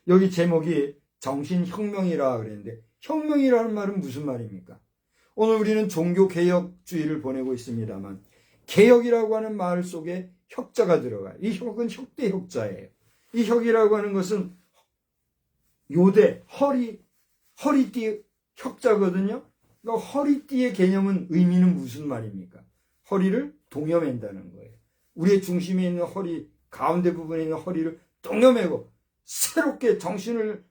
여기 제목이 정신혁명이라 그랬는데 혁명이라는 말은 무슨 말입니까? 오늘 우리는 종교개혁주의를 보내고 있습니다만 개혁이라고 하는 말 속에 혁자가 들어가요. 이 혁은 혁대혁자예요. 이 혁이라고 하는 것은 요대, 허리띠 혁자거든요. 그러니까 허리띠의 개념은 의미는 무슨 말입니까? 허리를 동여맨다는 거예요. 우리의 중심에 있는 허리, 가운데 부분에 있는 허리를 동여매고 새롭게 정신을,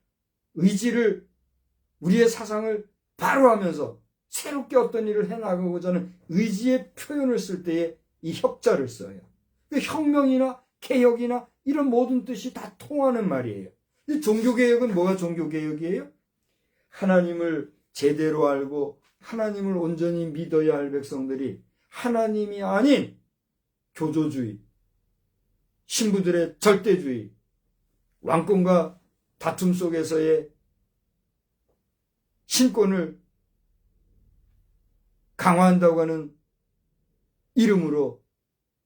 의지를, 우리의 사상을 바로 하면서 새롭게 어떤 일을 해나가고자 하는 의지의 표현을 쓸 때에 이 혁자를 써요. 혁명이나 개혁이나 이런 모든 뜻이 다 통하는 말이에요. 종교개혁은 뭐가 종교개혁이에요? 하나님을 제대로 알고 하나님을 온전히 믿어야 할 백성들이 하나님이 아닌 교조주의, 신부들의 절대주의, 왕권과 다툼 속에서의 신권을 강화한다고 하는 이름으로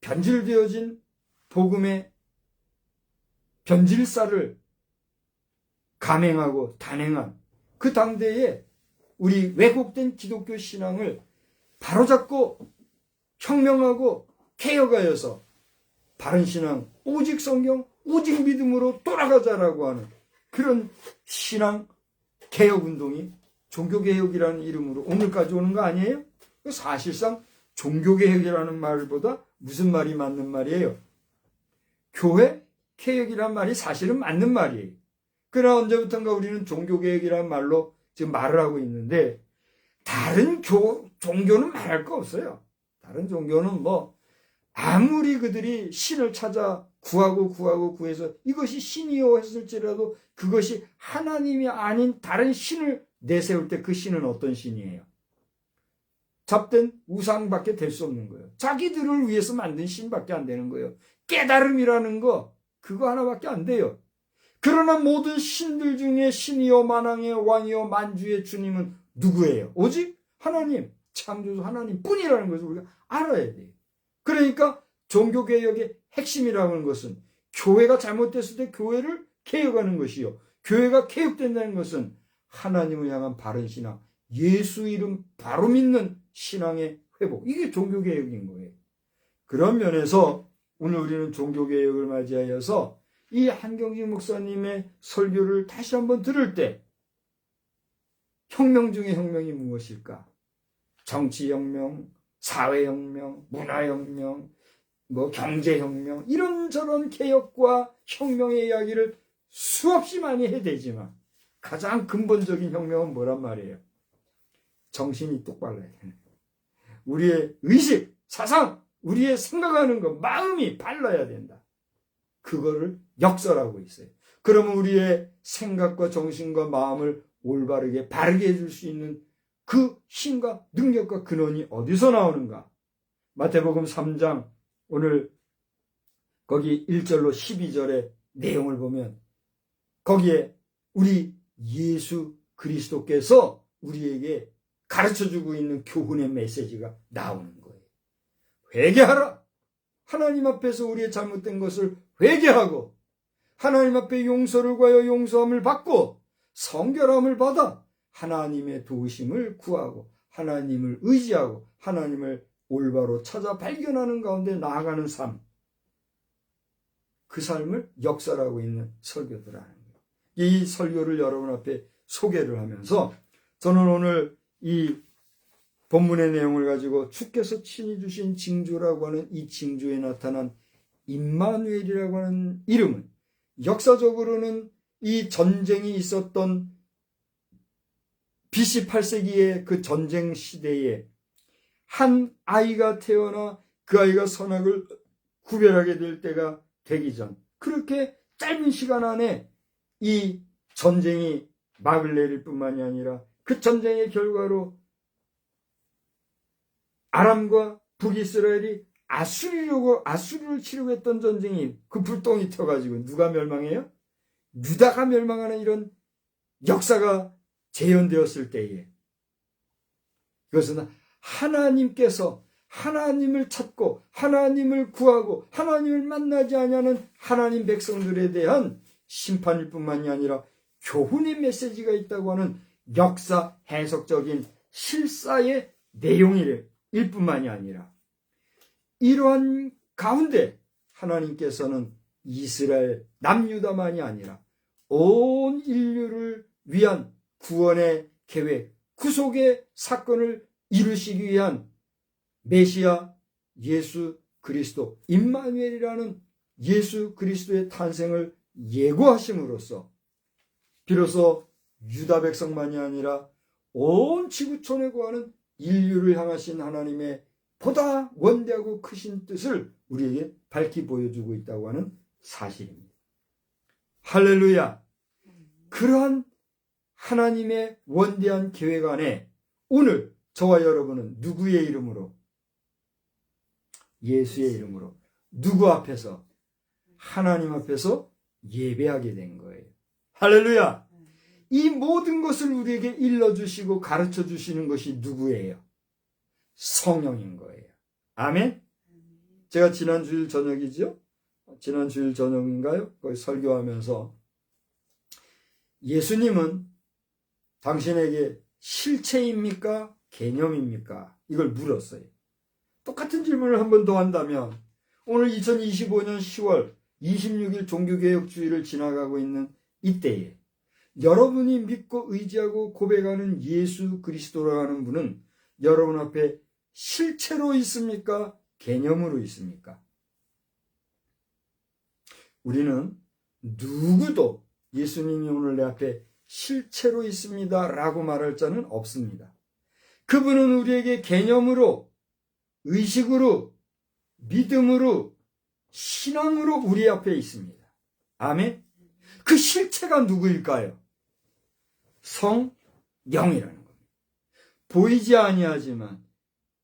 변질되어진 복음의 변질사를 감행하고 단행한 그 당대에 우리 왜곡된 기독교 신앙을 바로잡고 혁명하고 개혁하여서 바른 신앙, 오직 성경, 오직 믿음으로 돌아가자라고 하는 그런 신앙 개혁운동이 종교개혁이라는 이름으로 오늘까지 오는 거 아니에요? 사실상 종교개혁이라는 말보다 무슨 말이 맞는 말이에요? 교회 개혁이라는 말이 사실은 맞는 말이에요. 그러나 언제부턴가 우리는 종교개혁이라는 말로 지금 말을 하고 있는데 다른 종교는 말할 거 없어요. 다른 종교는 뭐 아무리 그들이 신을 찾아 구해서 이것이 신이요 했을지라도 그것이 하나님이 아닌 다른 신을 내세울 때 그 신은 어떤 신이에요? 잡된 우상밖에 될 수 없는 거예요. 자기들을 위해서 만든 신밖에 안 되는 거예요. 깨달음이라는 거 그거 하나밖에 안 돼요. 그러나 모든 신들 중에 신이요 만왕의 왕이요 만주의 주님은 누구예요? 오직 하나님, 창조주 하나님 뿐이라는 것을 우리가 알아야 돼요. 그러니까 종교개혁의 핵심이라고 하는 것은 교회가 잘못됐을 때 교회를 개혁하는 것이요. 교회가 개혁된다는 것은 하나님을 향한 바른 신앙, 예수 이름 바로 믿는 신앙의 회복. 이게 종교개혁인 거예요. 그런 면에서 오늘 우리는 종교개혁을 맞이하여서 이 한경직 목사님의 설교를 다시 한번 들을 때 혁명 중의 혁명이 무엇일까? 정치혁명, 사회혁명, 문화혁명, 경제혁명, 이런저런 개혁과 혁명의 이야기를 수없이 많이 해대지만 가장 근본적인 혁명은 뭐란 말이에요? 정신이 똑바로야 되는 거예요. 우리의 의식, 사상, 우리의 생각하는 것, 마음이 발라야 된다. 그거를 역설하고 있어요. 그러면 우리의 생각과 정신과 마음을 올바르게 바르게 해줄 수 있는 그 힘과 능력과 근원이 어디서 나오는가? 마태복음 3장 오늘 거기 1절로 12절의 내용을 보면 거기에 우리 예수 그리스도께서 우리에게 가르쳐주고 있는 교훈의 메시지가 나오는 거예요. 회개하라. 하나님 앞에서 우리의 잘못된 것을 회개하고 하나님 앞에 용서를 구하여 용서함을 받고 성결함을 받아 하나님의 도우심을 구하고 하나님을 의지하고 하나님을 올바로 찾아 발견하는 가운데 나아가는 삶. 그 삶을 역설하고 있는 설교들하는 거예요. 이 설교를 여러분 앞에 소개를 하면서 저는 오늘 이 본문의 내용을 가지고 주께서 친히 주신 징조라고 하는 이 징조에 나타난 임마누엘이라고 하는 이름은 역사적으로는 이 전쟁이 있었던 BC 8세기의 그 전쟁 시대에 한 아이가 태어나 그 아이가 선악을 구별하게 될 때가 되기 전 그렇게 짧은 시간 안에 이 전쟁이 막을 내릴 뿐만이 아니라 그 전쟁의 결과로 아람과 북이스라엘이 아수르를 치려고 했던 전쟁이 그 불똥이 튀어가지고 누가 멸망해요? 유다가 멸망하는 이런 역사가 재현되었을 때에 그것은 하나님께서 하나님을 찾고 하나님을 구하고 하나님을 만나지 아니하는 하나님 백성들에 대한 심판일 뿐만이 아니라 교훈의 메시지가 있다고 하는 역사 해석적인 실사의 내용일 뿐만이 아니라 이러한 가운데 하나님께서는 이스라엘 남유다만이 아니라 온 인류를 위한 구원의 계획, 구속의 사건을 이루시기 위한 메시아 예수 그리스도 임마누엘이라는 예수 그리스도의 탄생을 예고하심으로써 비로소 유다 백성만이 아니라 온 지구촌에 거하는 인류를 향하신 하나님의 보다 원대하고 크신 뜻을 우리에게 밝히 보여주고 있다고 하는 사실입니다. 할렐루야! 그러한 하나님의 원대한 계획 안에 오늘 저와 여러분은 누구의 이름으로? 예수의 이름으로 누구 앞에서? 하나님 앞에서 예배하게 된 거예요. 할렐루야! 이 모든 것을 우리에게 일러주시고 가르쳐주시는 것이 누구예요? 성령인 거예요. 아멘? 제가 지난 주일 저녁이죠? 지난 주일 저녁인가요? 거기 설교하면서 예수님은 당신에게 실체입니까? 개념입니까? 이걸 물었어요. 똑같은 질문을 한 번 더 한다면 오늘 2025년 10월 26일 종교개혁주의를 지나가고 있는 이때에 여러분이 믿고 의지하고 고백하는 예수 그리스도라는 분은 여러분 앞에 실체로 있습니까? 개념으로 있습니까? 우리는 누구도 예수님이 오늘 내 앞에 실체로 있습니다 라고 말할 자는 없습니다. 그분은 우리에게 개념으로, 의식으로, 믿음으로, 신앙으로 우리 앞에 있습니다. 아멘? 그 실체가 누구일까요? 성령이라는 겁니다. 보이지 아니하지만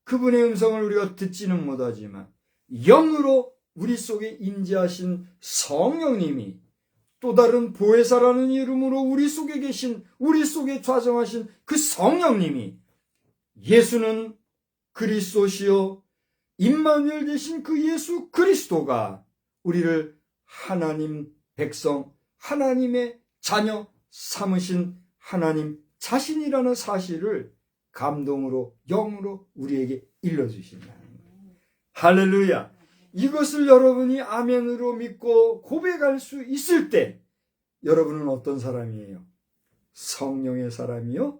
그분의 음성을 우리가 듣지는 못하지만 영으로 우리 속에 임재하신 성령님이 또 다른 보혜사라는 이름으로 우리 속에 계신, 우리 속에 좌정하신 그 성령님이 예수는 그리스도시요 임마누엘 되신 그 예수 그리스도가 우리를 하나님 백성, 하나님의 자녀 삼으신 하나님 자신이라는 사실을 감동으로 영으로 우리에게 일러주신다는 거예요. 할렐루야. 이것을 여러분이 아멘으로 믿고 고백할 수 있을 때 여러분은 어떤 사람이에요? 성령의 사람이요,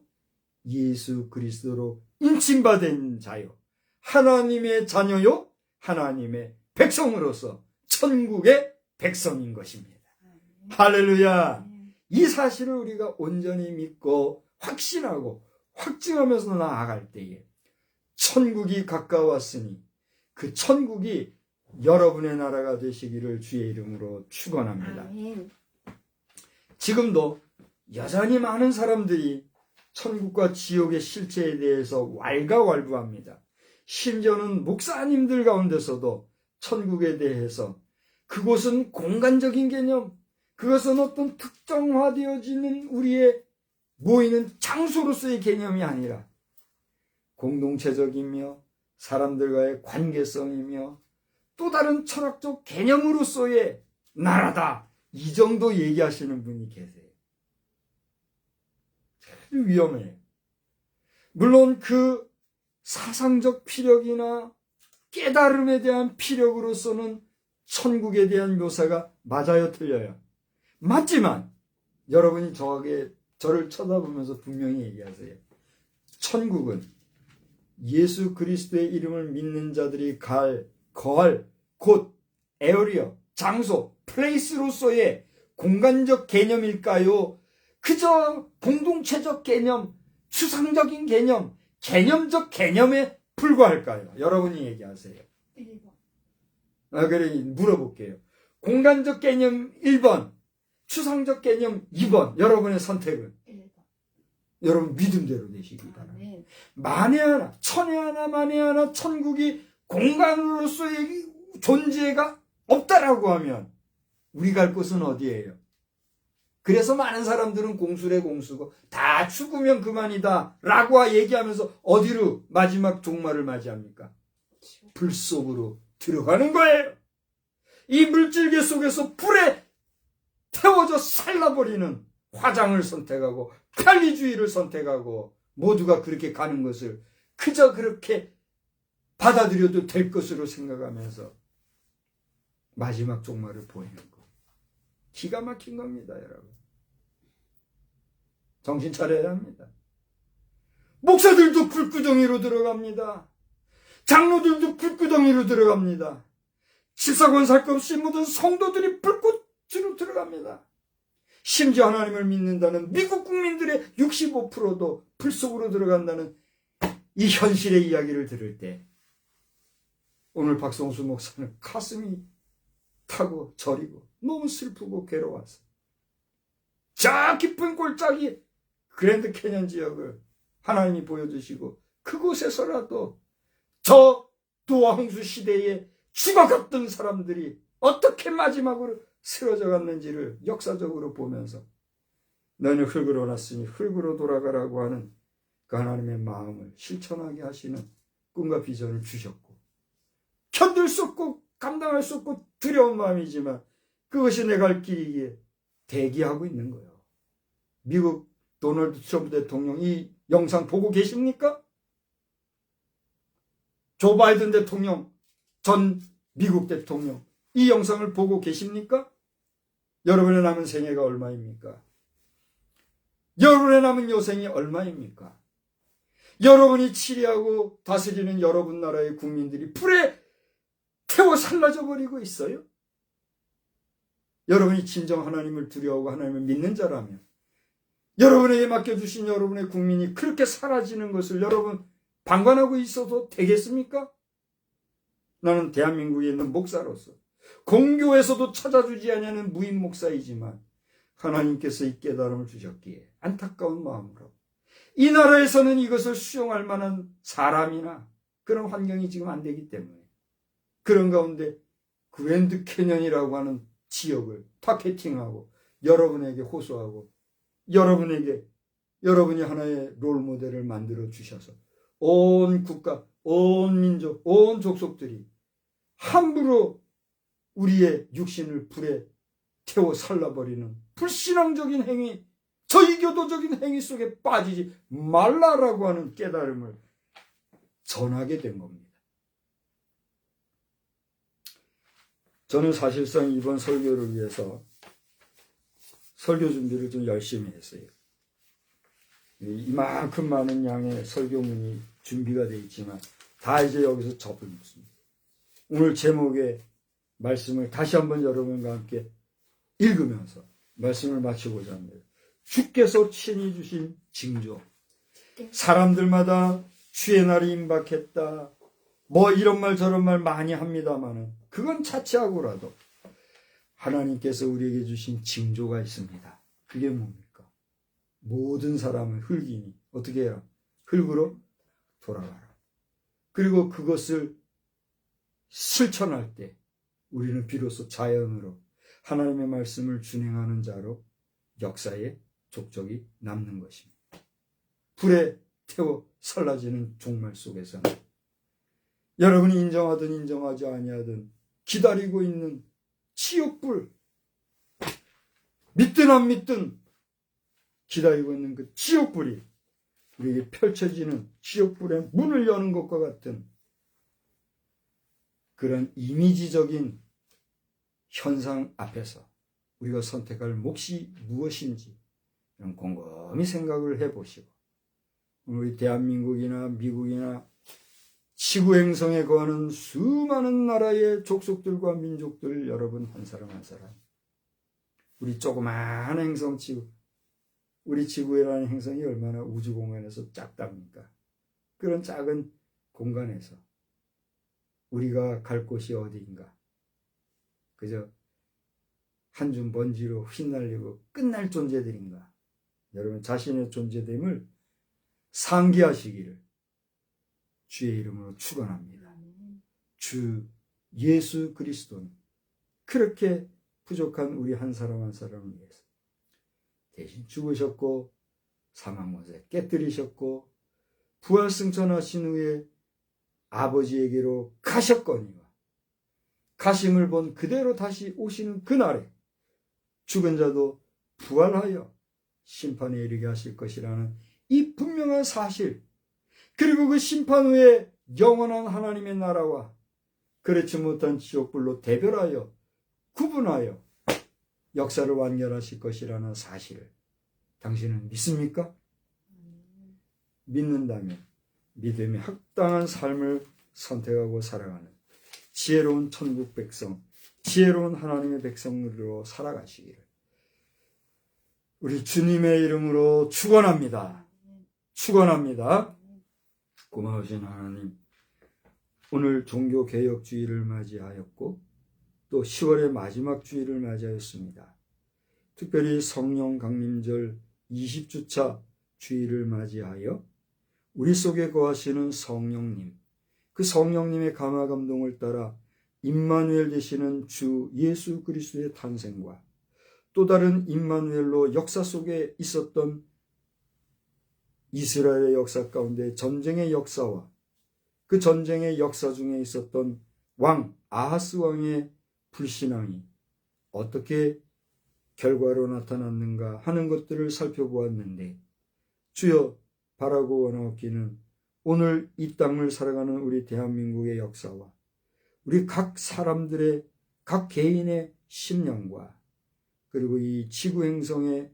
예수 그리스도로 인침받은 자요, 하나님의 자녀요, 하나님의 백성으로서 천국의 백성인 것입니다. 할렐루야. 이 사실을 우리가 온전히 믿고 확신하고 확증하면서 나아갈 때에 천국이 가까웠으니 그 천국이 여러분의 나라가 되시기를 주의 이름으로 축원합니다. 아멘. 지금도 여전히 많은 사람들이 천국과 지옥의 실체에 대해서 왈가왈부합니다. 심지어는 목사님들 가운데서도 천국에 대해서 그곳은 공간적인 개념, 그것은 어떤 특정화되어지는 우리의 모이는 장소로서의 개념이 아니라 공동체적이며 사람들과의 관계성이며 또 다른 철학적 개념으로서의 나라다. 이 정도 얘기하시는 분이 계세요. 참 위험해요. 물론 그 사상적 피력이나 깨달음에 대한 피력으로서는 천국에 대한 묘사가 맞아요, 틀려요? 맞지만 여러분이 저를 쳐다보면서 분명히 얘기하세요. 천국은 예수 그리스도의 이름을 믿는 자들이 거할 곳, 에어리어, 장소, 플레이스로서의 공간적 개념일까요? 그저 공동체적 개념, 추상적인 개념, 개념적 개념에 불과할까요? 여러분이 얘기하세요. 1번. 그래, 물어볼게요. 공간적 개념 1번, 추상적 개념 2번. 여러분의 선택은? 1번. 여러분 믿음대로 되시기 바랍니다. 아멘. 만에 하나, 천에 하나, 만에 하나 천국이 공간으로서의 존재가 없다라고 하면 우리 갈 곳은 어디예요? 그래서 많은 사람들은 공수래 공수고 다 죽으면 그만이다 라고 얘기하면서 어디로 마지막 종말을 맞이합니까? 불 속으로 들어가는 거예요. 이 물질계 속에서 불에 태워져 살라버리는 화장을 선택하고 편리주의를 선택하고 모두가 그렇게 가는 것을 그저 그렇게 받아들여도 될 것으로 생각하면서 마지막 종말을 보이는 거. 기가 막힌 겁니다, 여러분. 정신 차려야 합니다. 목사들도 불구덩이로 들어갑니다. 장로들도 불구덩이로 들어갑니다. 집사건 살 것 없이 모든 성도들이 불꽃으로 들어갑니다. 심지어 하나님을 믿는다는 미국 국민들의 65%도 불 속으로 들어간다는 이 현실의 이야기를 들을 때 오늘 박성수 목사는 가슴이 타고 저리고 너무 슬프고 괴로워서 저 깊은 골짜기 그랜드 캐년 지역을 하나님이 보여주시고 그곳에서라도 저 노아 홍수 시대에 죽어갔던 사람들이 어떻게 마지막으로 쓰러져 갔는지를 역사적으로 보면서 너는 흙으로 났으니 흙으로 돌아가라고 하는 그 하나님의 마음을 실천하게 하시는 꿈과 비전을 주셨고 견딜 수 없고 감당할 수 없고 두려운 마음이지만 그것이 내 갈 길이기에 대기하고 있는 거예요. 미국 도널드 트럼프 대통령 이 영상 보고 계십니까? 조 바이든 대통령, 전 미국 대통령 이 영상을 보고 계십니까? 여러분의 남은 생애가 얼마입니까? 여러분의 남은 여생이 얼마입니까? 여러분이 치리하고 다스리는 여러분 나라의 국민들이 불에 태워 살라져 버리고 있어요. 여러분이 진정 하나님을 두려워하고 하나님을 믿는 자라면 여러분에게 맡겨주신 여러분의 국민이 그렇게 사라지는 것을 여러분 방관하고 있어도 되겠습니까? 나는 대한민국에 있는 목사로서 공교에서도 찾아주지 않는 무임 목사이지만 하나님께서 이 깨달음을 주셨기에 안타까운 마음으로 이 나라에서는 이것을 수용할 만한 사람이나 그런 환경이 지금 안 되기 때문에 그런 가운데 그랜드 캐년이라고 하는 지역을 타겟팅하고 여러분에게 호소하고 여러분이 하나의 롤 모델을 만들어 주셔서 온 국가, 온 민족, 온 족속들이 함부로 우리의 육신을 불에 태워 살라버리는 불신앙적인 행위, 저 이교도적인 행위 속에 빠지지 말라라고 하는 깨달음을 전하게 된 겁니다. 저는 사실상 이번 설교를 위해서 설교 준비를 좀 열심히 했어요. 이만큼 많은 양의 설교문이 준비가 되어 있지만 다 이제 여기서 접을 놓습니다. 오늘 제목의 말씀을 다시 한번 여러분과 함께 읽으면서 말씀을 마치고자 합니다. 주께서 친히 주신 징조. 사람들마다 주의 날이 임박했다. 뭐 이런 말 저런 말 많이 합니다만은 그건 차치하고라도 하나님께서 우리에게 주신 징조가 있습니다. 그게 뭡니까? 모든 사람은 흙이니 어떻게 해요? 흙으로 돌아가라. 그리고 그것을 실천할 때 우리는 비로소 자연으로 하나님의 말씀을 준행하는 자로 역사의 족적이 남는 것입니다. 불에 태워 살라지는 종말 속에서는 여러분이 인정하든 인정하지 아니하든 기다리고 있는 지옥불, 믿든 안 믿든 기다리고 있는 그 지옥불이 우리에게 펼쳐지는 지옥불의 문을 여는 것과 같은 그런 이미지적인 현상 앞에서 우리가 선택할 몫이 무엇인지 곰곰이 생각을 해보시고 우리 대한민국이나 미국이나 지구 행성에 거하는 수많은 나라의 족속들과 민족들 여러분 한 사람 한 사람 우리 조그마한 행성 지구 우리 지구라는 행성이 얼마나 우주공간에서 작답니까? 그런 작은 공간에서 우리가 갈 곳이 어디인가? 그저 한 줌 먼지로 휘날리고 끝날 존재들인가? 여러분 자신의 존재됨을 상기하시기를 주의 이름으로 축원합니다. 주 예수 그리스도는 그렇게 부족한 우리 한 사람 한 사람을 위해서 대신 죽으셨고 사망못에 깨뜨리셨고 부활승천하신 후에 아버지에게로 가셨거니와 가심을 본 그대로 다시 오시는 그날에 죽은 자도 부활하여 심판에 이르게 하실 것이라는 이 분명한 사실 그리고 그 심판 후에 영원한 하나님의 나라와 그렇지 못한 지옥불로 대별하여 구분하여 역사를 완결하실 것이라는 사실을 당신은 믿습니까? 믿는다면 믿음에 합당한 삶을 선택하고 살아가는 지혜로운 천국 백성, 지혜로운 하나님의 백성으로 살아가시기를 우리 주님의 이름으로 축원합니다. 축원합니다. 고마우신 하나님, 오늘 종교개혁주의를 맞이하였고 또 10월의 마지막 주일을 맞이하였습니다. 특별히 성령 강림절 20주차 주일을 맞이하여 우리 속에 거하시는 성령님, 그 성령님의 감화 감동을 따라 임마누엘 되시는 주 예수 그리스도의 탄생과 또 다른 임마누엘로 역사 속에 있었던 이스라엘의 역사 가운데 전쟁의 역사와 그 전쟁의 역사 중에 있었던 왕 아하스 왕의 불신앙이 어떻게 결과로 나타났는가 하는 것들을 살펴보았는데 주여 바라고 원하옵기는 오늘 이 땅을 살아가는 우리 대한민국의 역사와 우리 각 사람들의 각 개인의 심령과 그리고 이 지구 행성에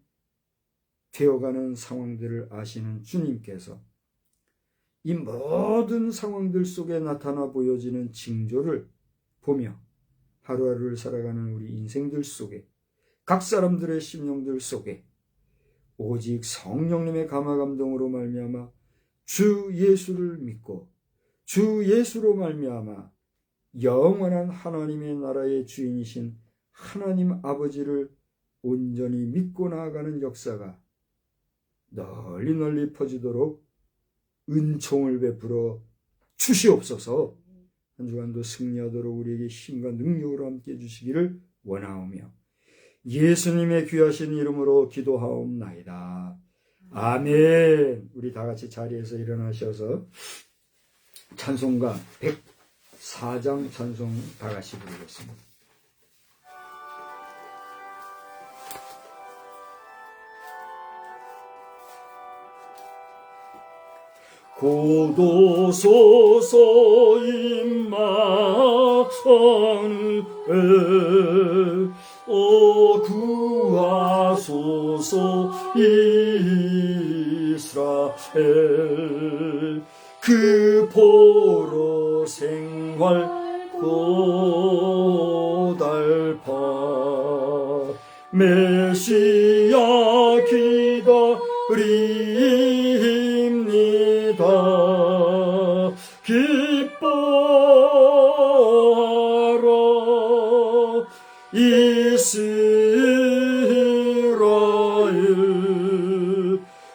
되어가는 상황들을 아시는 주님께서 이 모든 상황들 속에 나타나 보여지는 징조를 보며 하루하루를 살아가는 우리 인생들 속에 각 사람들의 심령들 속에 오직 성령님의 감화 감동으로 말미암아 주 예수를 믿고 주 예수로 말미암아 영원한 하나님의 나라의 주인이신 하나님 아버지를 온전히 믿고 나아가는 역사가 널리 널리 퍼지도록 은총을 베풀어 주시옵소서. 한 주간도 승리하도록 우리에게 힘과 능력으로 함께 해주시기를 원하오며 예수님의 귀하신 이름으로 기도하옵나이다. 아멘. 우리 다 같이 자리에서 일어나셔서 찬송가 104장 찬송 다 같이 부르겠습니다. 고도소서 임마누엘 구하소서 이스라엘 그 보러 생활 고달파 메시아 기다립니다 기뻐하라 이스라엘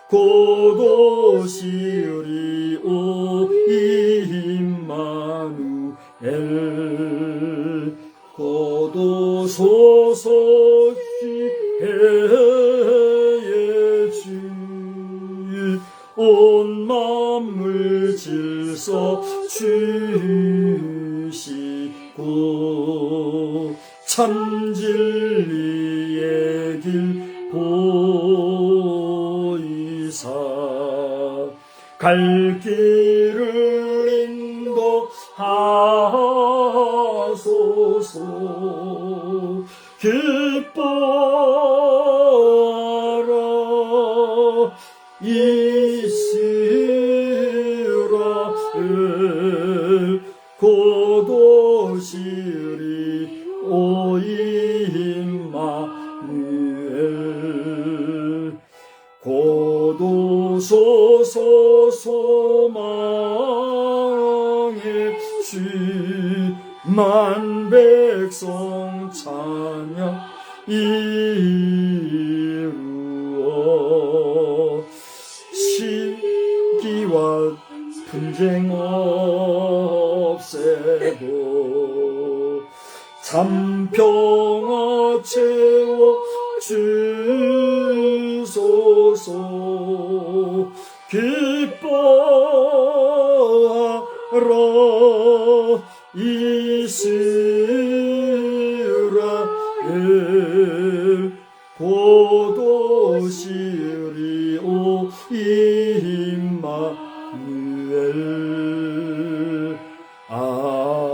곧 오시리 오 임마누엘 곧 오소서 지혜의 주 온 만물 질서 주시고 참 진리의 길 보이사 갈 길을 인도하소서 기뻐하라 이스라엘 곧 오시리 오 임마누엘 곧 오소서 소망의 주 만백성 찬양 이루어 시기와 분쟁 없애고 참평화 채워 주소서 기뻐하라 이스라엘 곧 오시리 오 임마누엘 아멘.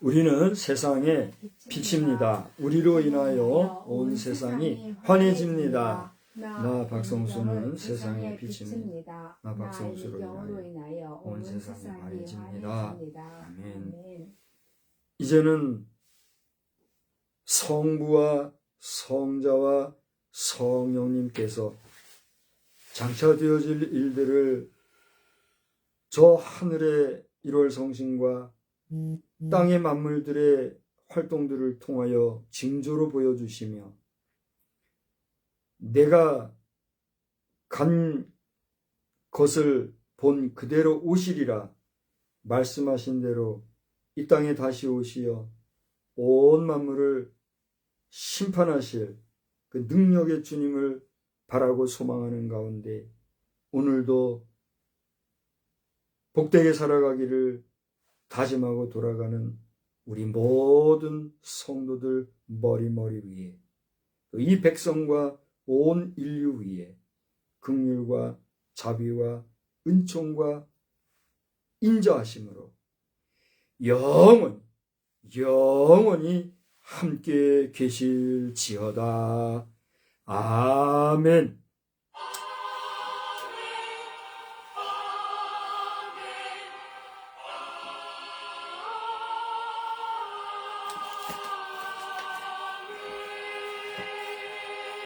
우리는 세상의 빛입니다. 우리로 인하여 온 세상이 환해집니다. 나 박성수는 세상의 빛입니다. 나 박성수로 인하여 온 세상이 환해집니다. 아멘. 이제는 성부와 성자와 성령님께서 장차되어질 일들을 저 하늘의 1월 성신과 땅의 만물들의 활동들을 통하여 징조로 보여주시며 내가 간 것을 본 그대로 오시리라 말씀하신 대로 이 땅에 다시 오시어 온 만물을 심판하실 그 능력의 주님을 바라고 소망하는 가운데 오늘도 복되게 살아가기를 다짐하고 돌아가는 우리 모든 성도들 머리 위에 이 백성과 온 인류 위에 긍휼과 자비와 은총과 인자하심으로 영원히 함께 계실지어다. 아멘.